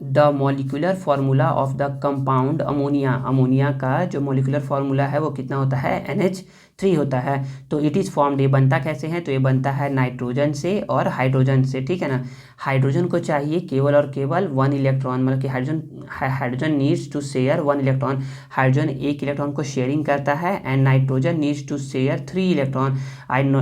the molecular formula of the compound ammonia. Ammonia का जो मॉलिक्यूलर फार्मूला है वो कितना होता है, NH 3 होता है। तो इट इज़ फॉर्म्ड, ये बनता कैसे है, तो ये बनता है नाइट्रोजन से और हाइड्रोजन से, ठीक है ना। हाइड्रोजन को चाहिए केवल और केवल 1 इलेक्ट्रॉन, मतलब कि hydrogen needs to share 1 electron, hydrogen 1 electron को शेयरिंग करता है। And nitrogen needs to share 3 electron,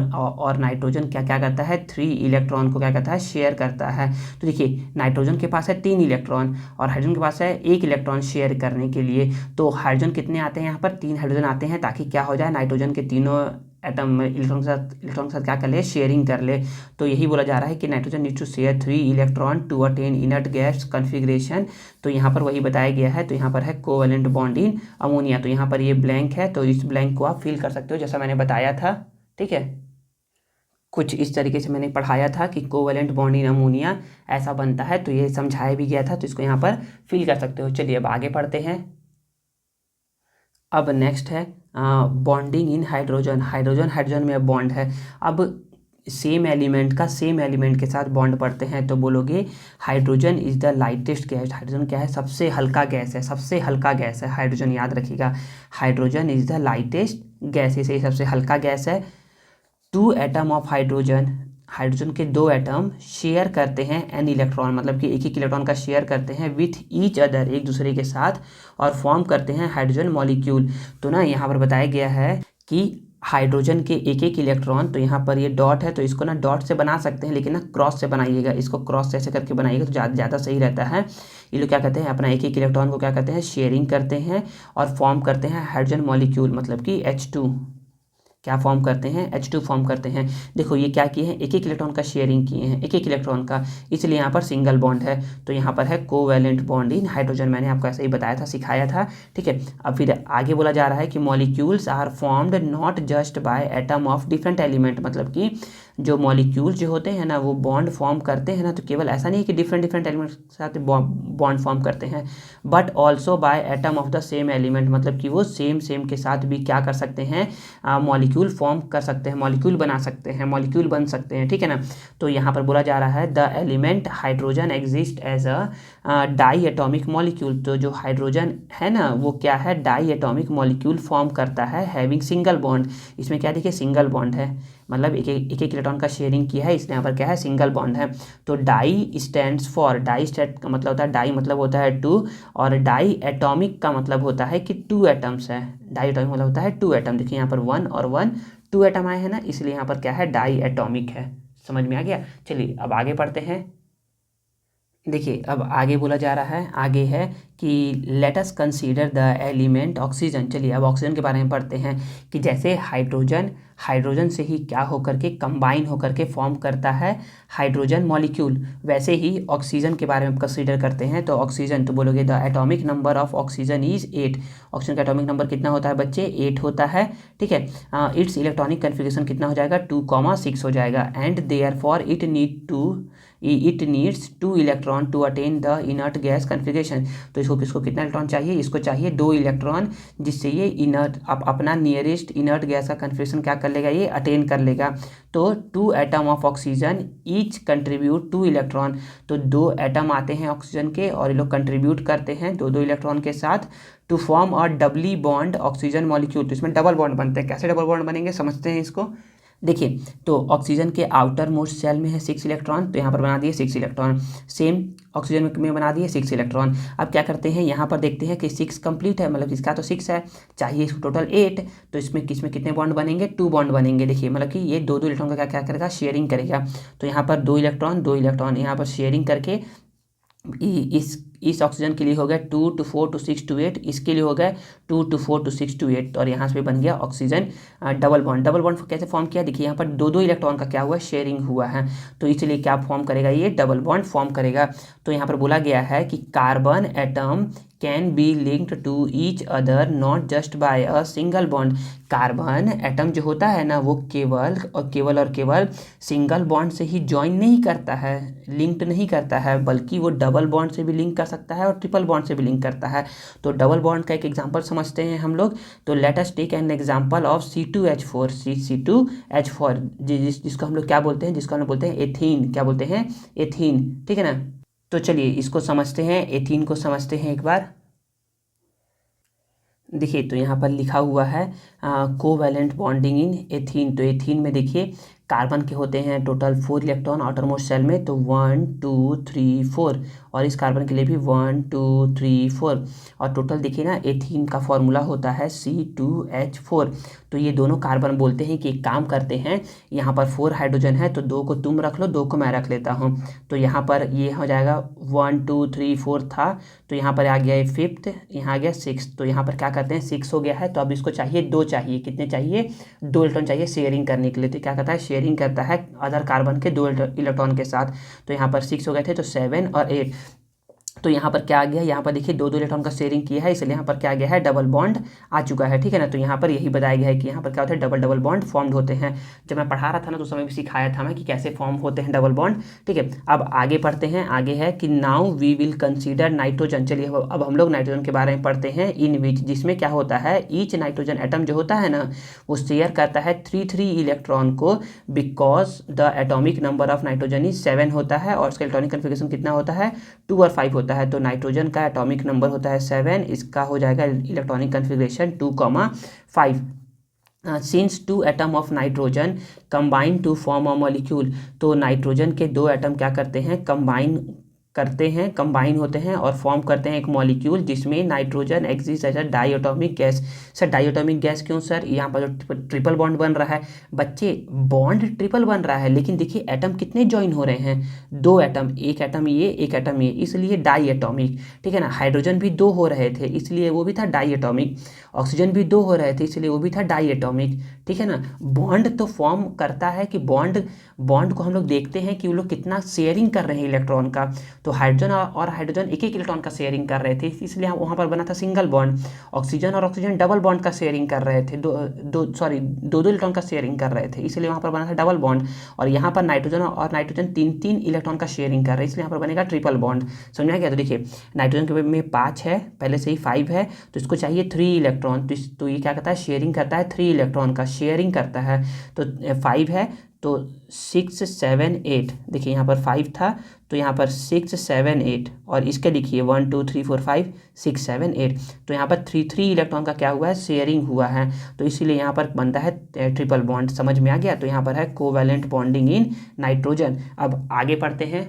और नाइट्रोजन क्या क्या करता है, 3 इलेक्ट्रॉन को क्या करता है, शेयर करता है। तो देखिए नाइट्रोजन के पास है 3 इलेक्ट्रॉन और हाइड्रोजन के पास है 1 इलेक्ट्रॉन शेयर करने के लिए। तो हाइड्रोजन कितने आते हैं यहाँ पर, 3 हाइड्रोजन आते हैं, ताकि क्या हो जाए, नाइट्रोजन के तीनों एटम इलेक्ट्रॉन के साथ क्या कर ले, शेयरिंग कर ले। तो यही बोला जा रहा है कि nitrogen need to share 3 electron to attain inert gas configuration. तो यहाँ पर वही बताया गया है। तो यहाँ पर है कोवेलेंट बॉन्ड इन अमोनिया। तो यहाँ पर ये ब्लैंक है, तो इस ब्लैंक को आप फिल कर सकते हो जैसा मैंने बताया था, ठीक है। कुछ इस तरीके से मैंने पढ़ाया था कि कोवेलेंट बॉन्ड इन अमोनिया ऐसा बनता है, तो ये समझाया भी गया था, तो इसको यहाँ पर फिल कर सकते हो। चलिए अब आगे पढ़ते हैं। अब नेक्स्ट है bonding in hydrogen. Hydrogen hydrogen में बॉन्ड है। अब सेम एलिमेंट का सेम एलिमेंट के साथ बॉन्ड पढ़ते हैं, तो बोलोगे hydrogen is the lightest gas. Hydrogen क्या है, सबसे हल्का गैस है, सबसे हल्का गैस है हाइड्रोजन, याद रखिएगा। Hydrogen is the lightest gas, इसे सबसे हल्का गैस है। 2 एटम ऑफ हाइड्रोजन, हाइड्रोजन के 2 एटम शेयर करते हैं एन इलेक्ट्रॉन, मतलब कि एक इलेक्ट्रॉन का शेयर करते हैं विथ ईच अदर, एक दूसरे के साथ, और फॉर्म करते हैं हाइड्रोजन मॉलिक्यूल। तो ना यहाँ पर बताया गया है कि हाइड्रोजन के एक इलेक्ट्रॉन, तो यहाँ पर ये डॉट है, तो इसको ना डॉट से बना सकते हैं, लेकिन ना क्रॉस से बनाइएगा, इसको क्रॉस से ऐसे करके बनाइएगा तो ज़्यादा सही रहता है। ये लोग क्या कहते हैं, अपना एक इलेक्ट्रॉन को क्या कहते हैं, शेयरिंग करते हैं और फॉर्म करते हैं हाइड्रोजन मॉलिक्यूल, मतलब कि H2। क्या फॉर्म करते हैं, H2 फॉर्म करते हैं। देखो ये क्या किए हैं, एक इलेक्ट्रॉन का शेयरिंग किए हैं, एक इलेक्ट्रॉन का, इसलिए यहाँ पर सिंगल बॉन्ड है। तो यहाँ पर है कोवैलेंट बॉन्ड इन हाइड्रोजन, मैंने आपको ऐसे ही बताया था, सिखाया था, ठीक है। अब फिर आगे बोला जा रहा है कि molecules are formed not just by atom of different element, मतलब कि जो मॉलिक्यूल्स जो होते हैं ना, वो बॉन्ड फॉर्म करते हैं ना, तो केवल ऐसा नहीं है कि डिफरेंट एलिमेंट के साथ बॉन्ड फॉर्म करते हैं, but also bye atom of the same element, मतलब कि वो सेम के साथ भी क्या कर सकते हैं, मॉलिक्यूल फॉर्म कर सकते हैं, मॉलिक्यूल बना सकते हैं, मॉलिक्यूल बन सकते हैं, ठीक है ना। तो यहाँ पर बोला जा रहा है the element hydrogen exist as a diatomic molecule. तो जो हाइड्रोजन है ना, वो क्या है, डाई एटॉमिक मॉलिक्यूल फॉर्म करता है हैविंग सिंगल बॉन्ड। इसमें क्या देखिए, सिंगल बॉन्ड है, मतलब एक इलेक्ट्रॉन का शेयरिंग किया है, इसलिए यहाँ पर क्या है, सिंगल बॉन्ड है। तो di stands for, di stand का मतलब होता है, डाई मतलब होता है 2, और डाई एटॉमिक का मतलब होता है कि 2 एटम्स है। डाई एटॉमिक मतलब होता है 2 एटम, देखिए यहाँ पर 1 और 1 2 एटम आए हैं ना, इसलिए यहाँ पर क्या है, डाई एटॉमिक है। समझ में आ गया। चलिए अब आगे पढ़ते हैं। देखिए अब आगे बोला जा रहा है, आगे है कि let us consider the element oxygen. चलिए अब ऑक्सीजन के बारे में पढ़ते हैं कि जैसे हाइड्रोजन से ही क्या होकर के कंबाइन होकर के फॉर्म करता है हाइड्रोजन मॉलिक्यूल, वैसे ही ऑक्सीजन के बारे में कंसीडर करते हैं। तो ऑक्सीजन, तो बोलोगे the atomic number of oxygen is 8। Oxygen का एटॉमिक नंबर कितना होता है बच्चे, 8 होता है, ठीक है। इट्स इलेक्ट्रॉनिक कन्फिगरेशन कितना हो जाएगा, 2,6 हो जाएगा। And therefore it needs 2 electron to attain the inert gas configuration. तो इसको कितना इलेक्ट्रॉन चाहिए, इसको चाहिए 2 इलेक्ट्रॉन, जिससे ये इनर्ट अपना नियरेस्ट इनर्ट गैस का कन्फिगरेशन क्या कर लेगा, ये अटेन कर लेगा। तो 2 atom of oxygen each contribute 2 electron. तो 2 एटम आते हैं ऑक्सीजन के और ये लोग कंट्रीब्यूट करते हैं 2 इलेक्ट्रॉन के साथ to form a doubly bond oxygen molecule. तो इसमें डबल बॉन्ड बनते हैं। कैसे डबल बॉन्ड बनेंगे, समझते हैं इसको। देखिए तो ऑक्सीजन के आउटर मोस्ट सेल में है 6 इलेक्ट्रॉन, तो यहाँ पर बना दिए 6 इलेक्ट्रॉन। सेम ऑक्सीजन में बना दिए 6 इलेक्ट्रॉन। अब क्या करते हैं, यहाँ पर देखते हैं कि 6 कंप्लीट है, मतलब इसका तो 6 है, चाहिए इसको टोटल 8। तो इसमें कितने बॉन्ड बनेंगे, 2 बॉन्ड बनेंगे। देखिए मतलब कि ये 2 इलेक्ट्रॉन का क्या करेगा, शेयरिंग करेगा। तो यहाँ पर 2 इलेक्ट्रॉन यहाँ पर शेयरिंग करके इस ऑक्सीजन के लिए हो गया 2 to 4 to 6 to 8, इसके लिए हो गया 2 to 4 to 6 to 8, और यहाँ से बन गया ऑक्सीजन डबल बॉन्ड कैसे फॉर्म किया, देखिए यहाँ पर 2 इलेक्ट्रॉन का क्या हुआ, शेयरिंग हुआ है, तो इसलिए क्या फॉर्म करेगा, ये डबल बॉन्ड फॉर्म करेगा। तो यहाँ पर बोला गया है कि carbon atom can be linked to each other not just by a single bond. Carbon atom जो होता है ना, वो केवल सिंगल बॉन्ड से ही ज्वाइन नहीं करता है, लिंक्ड नहीं करता है, बल्कि वो डबल बॉन्ड से भी लिंक कर सकता है और ट्रिपल बॉन्ड से भी लिंक करता है। तो डबल बॉन्ड का एक एग्जांपल समझते हैं हम लोग। तो let us take an example of C2H4, C2H4 जिसको हम लोग क्या बोलते हैं, जिसको हम लोग बोलते हैं एथीन। क्या बोलते हैं, एथीन, ठीक है ना। तो चलिए इसको समझते हैं, एथीन को समझते हैं एक बार। देखिए तो यहाँ पर लिखा हुआ है कोवैलेंट बॉन्डिंग इन एथीन। तो एथीन में देखिए कार्बन के होते हैं टोटल 4 इलेक्ट्रॉन आउटरमोस्ट शेल में, तो 1 2 3 4, और इस कार्बन के लिए भी 1 2 3 4, और टोटल देखिए ना एथीन का फॉर्मूला होता है C2H4। तो ये दोनों कार्बन बोलते हैं कि एक काम करते हैं, यहाँ पर 4 हाइड्रोजन है तो 2 को तुम रख लो, 2 को मैं रख लेता हूँ। तो यहाँ पर ये हो जाएगा 1 2 3 4 था, तो यहाँ पर आ गया ये 5th, यहाँ आ गया 6th। तो यहाँ पर क्या करते हैं 6 हो गया है, तो अब इसको चाहिए 2 चाहिए, कितने चाहिए 2 इलेक्ट्रॉन चाहिए शेयरिंग करने के लिए। तो क्या करता है शेयरिंग करता है अदर कार्बन के 2 इलेक्ट्रॉन के साथ। तो यहाँ पर 6 हो गए थे तो 7 और 8। तो यहाँ पर क्या आ गया, यहाँ पर देखिए 2 इलेक्ट्रॉन का शेयरिंग किया है, इसलिए यहाँ पर क्या आ गया है डबल बॉन्ड आ चुका है, ठीक है ना। तो यहाँ पर यही बताया गया है कि यहाँ पर क्या होता है डबल डबल बॉन्ड फॉर्म्ड होते हैं। जब मैं पढ़ा रहा था ना तो उस समय भी सिखाया था मैं कि कैसे फॉर्म होते हैं डबल बॉन्ड, ठीक है। अब आगे पढ़ते हैं, आगे है कि now we will consider nitrogen. चलिए अब हम लोग नाइट्रोजन के बारे में पढ़ते हैं, इन विच, जिसमें क्या होता है ईच नाइट्रोजन एटम जो होता है ना वो शेयर करता है 3 इलेक्ट्रॉन को, because the atomic number of nitrogen is 7 होता है और उसका इलेक्ट्रॉनिक कन्फिगरेशन कितना होता है 2 और 5 होता है। तो नाइट्रोजन का एटॉमिक नंबर होता है 7, इसका हो जाएगा electronic configuration 2,5। Since 2 atom of nitrogen combine to form a molecule. तो नाइट्रोजन के 2 एटम क्या करते हैं कंबाइन होते हैं और फॉर्म करते हैं एक मॉलिक्यूल जिसमें nitrogen exist as a diatomic gas. Sir diatomic gas क्यों सर, यहाँ पर जो ट्रिपल बॉन्ड बन रहा है बच्चे, बॉन्ड ट्रिपल बन रहा है लेकिन देखिए एटम कितने ज्वाइन हो रहे हैं 2 एटम, एक एटम ये एक एटम ये, इसलिए डाईएटॉमिक, ठीक है ना। हाइड्रोजन भी 2 हो रहे थे इसलिए वो भी था डाईएटॉमिक, ऑक्सीजन भी 2 हो रहे थे इसलिए वो भी था डाईएटॉमिक, ठीक है ना। बॉन्ड तो फॉर्म करता है कि बॉन्ड को हम लोग देखते हैं कि वो लोग कितना शेयरिंग कर रहे हैं इलेक्ट्रॉन का। तो हाइड्रोजन और हाइड्रोजन एक एक इलेक्ट्रॉन का शेयरिंग कर रहे थे इसलिए वहाँ पर बना था सिंगल बॉन्ड। ऑक्सीजन और ऑक्सीजन डबल बॉन्ड का शेयरिंग कर रहे थे, दो इलेक्ट्रॉन का शेयरिंग कर रहे थे इसलिए वहाँ पर बना था डबल बॉन्ड। और यहाँ पर नाइट्रोजन और नाइट्रोजन 3 इलेक्ट्रॉन का शेयरिंग कर रहे हैं इसलिए यहाँ पर बनेगा ट्रिपल बॉन्ड। समझ में आ गया। तो देखिए नाइट्रोजन के में 5 है, पहले से ही 5 है, तो इसको चाहिए 3 इलेक्ट्रॉन। तो ये क्या करता है शेयरिंग करता है 3 इलेक्ट्रॉन का शेयरिंग करता है। तो 5 है तो 6 7 8, देखिए यहाँ पर 5 था तो यहाँ पर 6 7 8, और इसके लिखिए 1 2 3 4 5 6 7 8। तो यहाँ पर 3 इलेक्ट्रॉन का क्या हुआ है शेयरिंग हुआ है, तो इसीलिए यहाँ पर बनता है ट्रिपल बॉन्ड। समझ में आ गया। तो यहाँ पर है कोवैलेंट बॉन्डिंग इन नाइट्रोजन। अब आगे पढ़ते हैं।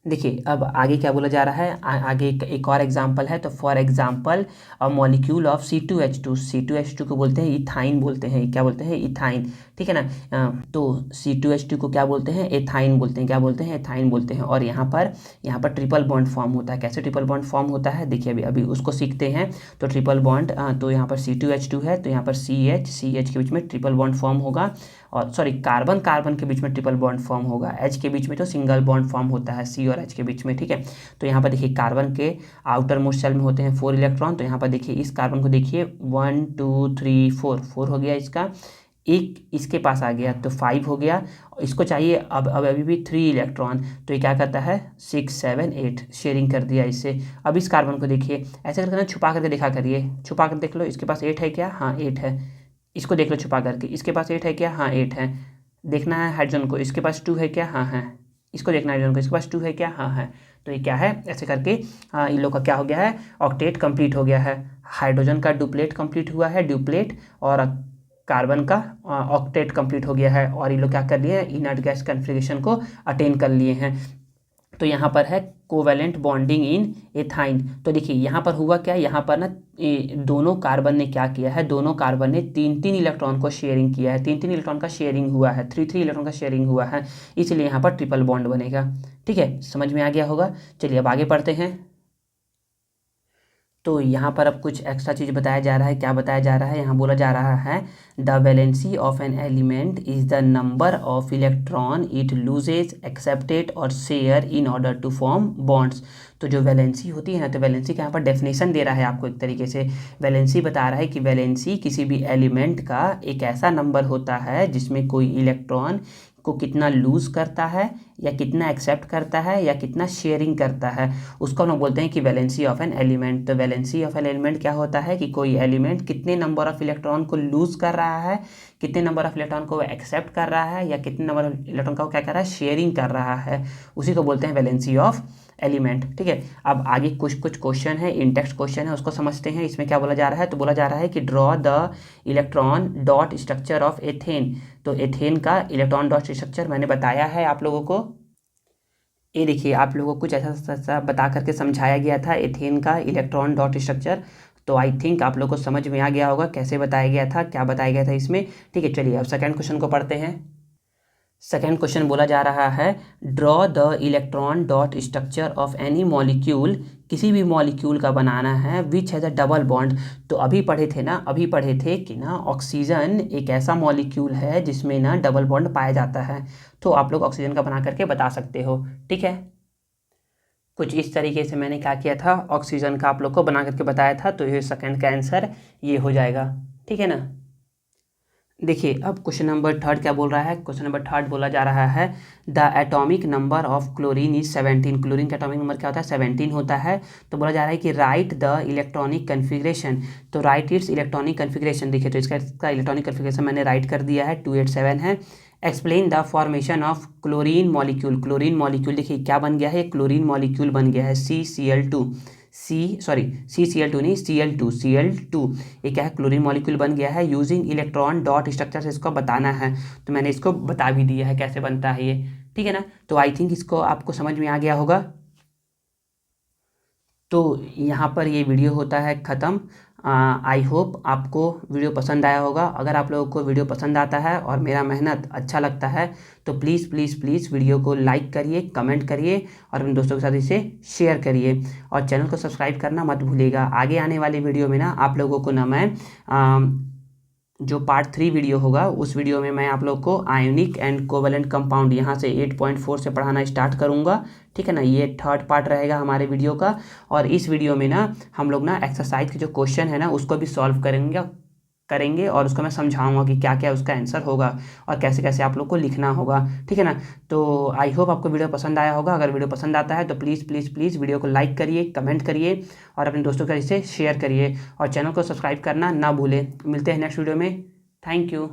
देखिए अब आगे क्या बोला जा रहा है, आगे एक और एग्जांपल है। तो for example a molecule of C2H2, C2H2 को बोलते हैं इथाइन बोलते हैं, क्या बोलते हैं इथाइन, ठीक है ना। तो C2H2 को क्या बोलते हैं एथाइन बोलते हैं, क्या बोलते हैं एथाइन बोलते हैं। और यहाँ पर ट्रिपल बॉन्ड फॉर्म होता है। कैसे ट्रिपल बॉन्ड फॉर्म होता है देखिए अभी उसको सीखते हैं। तो ट्रिपल बॉन्ड, तो यहाँ पर C2H2 है तो यहाँ पर CH के बीच में ट्रिपल बॉन्ड फॉर्म होगा, और सॉरी कार्बन के बीच में ट्रिपल बॉन्ड फॉर्म होगा, H के बीच में तो सिंगल बॉन्ड फॉर्म होता है C और H के बीच में, ठीक है। तो यहाँ पर देखिए कार्बन के आउटर मोस्ट शेल में होते हैं 4 इलेक्ट्रॉन। तो यहाँ पर देखिए इस कार्बन को देखिए 1 2 3 4 हो गया इसका, एक इसके पास आ गया तो 5 हो गया, इसको चाहिए अब अभी भी 3 इलेक्ट्रॉन। तो ये क्या करता है 6 7 8 शेयरिंग कर दिया इससे। अब इस कार्बन को देखिए ऐसे करके ना छुपा करके देखा करिए, छुपा कर देख लो इसके पास 8 है क्या, हाँ 8 है। इसको देख लो छुपा करके, इसके पास 8 है क्या, हाँ 8 है। देखना है हाइड्रोजन को, इसके पास 2 है क्या, हाँ है। इसको देखना है हाइड्रोजन को, इसके पास 2 है क्या, हाँ है। तो ये क्या है ऐसे करके इन लोग का क्या हो गया है ऑक्टेट कंप्लीट हो गया है। हाइड्रोजन का डुप्लेट कंप्लीट हुआ है, ड्यूप्लेट, और कार्बन का ऑक्टेट कंप्लीट हो गया है, और ये लोग क्या कर लिए हैं इनर्ट गैस कन्फिग्रेशन को अटेन कर लिए हैं। तो यहाँ पर है कोवैलेंट बॉन्डिंग इन एथाइन। तो देखिए यहाँ पर हुआ क्या, यहाँ पर ना दोनों कार्बन ने क्या किया है, दोनों कार्बन ने 3 इलेक्ट्रॉन को शेयरिंग किया है, 3 इलेक्ट्रॉन का शेयरिंग हुआ है, 3 इलेक्ट्रॉन का शेयरिंग हुआ है, इसलिए यहाँ पर ट्रिपल बॉन्ड बनेगा। ठीक है, समझ में आ गया होगा। चलिए अब आगे पढ़ते हैं। तो यहाँ पर अब कुछ एक्स्ट्रा चीज़ बताया जा रहा है। क्या बताया जा रहा है, यहाँ बोला जा रहा है the valency of an element is the number of electron it loses accepted और share in order to form bonds. तो जो वैलेंसी होती है ना, तो वैलेंसी का यहाँ पर डेफिनेशन दे रहा है आपको एक तरीके से। वैलेंसी बता रहा है कि वैलेंसी किसी भी एलिमेंट का एक ऐसा नंबर होता है जिसमें कोई इलेक्ट्रॉन को कितना लूज़ करता है या कितना एक्सेप्ट करता है या कितना शेयरिंग करता है, उसको हम लोग बोलते हैं कि वैलेंसी ऑफ एन एलिमेंट। तो वैलेंसी ऑफ एन एलिमेंट क्या होता है कि कोई एलिमेंट कितने नंबर ऑफ इलेक्ट्रॉन को लूज़ कर रहा है, कितने नंबर ऑफ इलेक्ट्रॉन को एक्सेप्ट कर रहा है, या कितने नंबर ऑफ इलेक्ट्रॉन को क्या कर रहा है शेयरिंग कर रहा है, उसी को बोलते हैं वैलेंसी ऑफ एलिमेंट। ठीक है, अब आगे कुछ कुछ क्वेश्चन है, इन टेक्स्ट क्वेश्चन है, उसको समझते हैं। इसमें क्या बोला जा रहा है, तो बोला जा रहा है कि draw the electron dot structure of ethane. तो एथेन का इलेक्ट्रॉन डॉट स्ट्रक्चर मैंने बताया है आप लोगों को। ये देखिए, आप लोगों को कुछ ऐसा बता करके समझाया गया था एथेन का इलेक्ट्रॉन डॉट स्ट्रक्चर। तो आई थिंक आप लोगों को समझ में आ गया होगा कैसे बताया गया था, क्या बताया गया था इसमें। ठीक है, चलिए अब सेकंड क्वेश्चन को पढ़ते हैं। सेकेंड क्वेश्चन बोला जा रहा है, draw the electron dot structure of any molecule. किसी भी मॉलिक्यूल का बनाना है which has a double bond. तो अभी पढ़े थे कि ना ऑक्सीजन एक ऐसा मॉलिक्यूल है जिसमें ना डबल बॉन्ड पाया जाता है। तो आप लोग ऑक्सीजन का बना करके बता सकते हो। ठीक है, कुछ इस तरीके से मैंने क्या किया था, ऑक्सीजन का आप लोग को बना करके बताया था। तो ये सेकंड का आंसर ये हो जाएगा। ठीक है ना। देखिए अब क्वेश्चन नंबर थर्ड क्या बोल रहा है। क्वेश्चन नंबर थर्ड बोला जा रहा है, the atomic number of chlorine is 17। Chlorine का एटॉमिक नंबर क्या होता है, 17 होता है। तो बोला जा रहा है कि राइट द इलेक्ट्रॉनिक कन्फिग्रेशन। तो राइट इट्स इलेक्ट्रॉनिक कन्फिग्रेशन। देखिए तो इसका इलेक्ट्रॉनिक कन्फिग्रेशन मैंने राइट कर दिया है, 287 है। Explain the formation of chlorine molecule. Chlorine molecule देखिए क्या बन गया है, क्लोरीन मॉलिक्यूल बन गया है CCl2। CCl2 नहीं, Cl2। ये क्या है, क्लोरीन मॉलिक्यूल बन गया है। यूजिंग इलेक्ट्रॉन डॉट स्ट्रक्चर से इसको बताना है। तो मैंने इसको बता भी दिया है कैसे बनता है ये। ठीक है ना। तो आई थिंक इसको आपको समझ में आ गया होगा। तो यहाँ पर ये वीडियो होता है ख़त्म। आई होप आपको वीडियो पसंद आया होगा। अगर आप लोगों को वीडियो पसंद आता है और मेरा मेहनत अच्छा लगता है तो प्लीज़ प्लीज़ प्लीज़ वीडियो को लाइक करिए, कमेंट करिए और अपने दोस्तों के साथ इसे शेयर करिए और चैनल को सब्सक्राइब करना मत भूलिएगा। आगे आने वाली वीडियो में ना आप लोगों को ना मैं जो पार्ट 3 वीडियो होगा उस वीडियो में मैं आप लोग को आयोनिक एंड कोवेलेंट कंपाउंड यहाँ से 8.4 से पढ़ाना स्टार्ट करूँगा। ठीक है ना, ये थर्ड पार्ट रहेगा हमारे वीडियो का। और इस वीडियो में ना हम लोग ना एक्सरसाइज के जो क्वेश्चन है ना उसको भी सॉल्व करेंगे और उसको मैं समझाऊंगा कि क्या क्या उसका आंसर होगा और कैसे कैसे आप लोग को लिखना होगा। ठीक है ना। तो आई होप आपको वीडियो पसंद आया होगा। अगर वीडियो पसंद आता है तो प्लीज़ प्लीज़ प्लीज़ वीडियो को लाइक करिए, कमेंट करिए और अपने दोस्तों के साथ इसे शेयर करिए और चैनल को सब्सक्राइब करना ना भूलें। मिलते हैं नेक्स्ट वीडियो में। Thank you.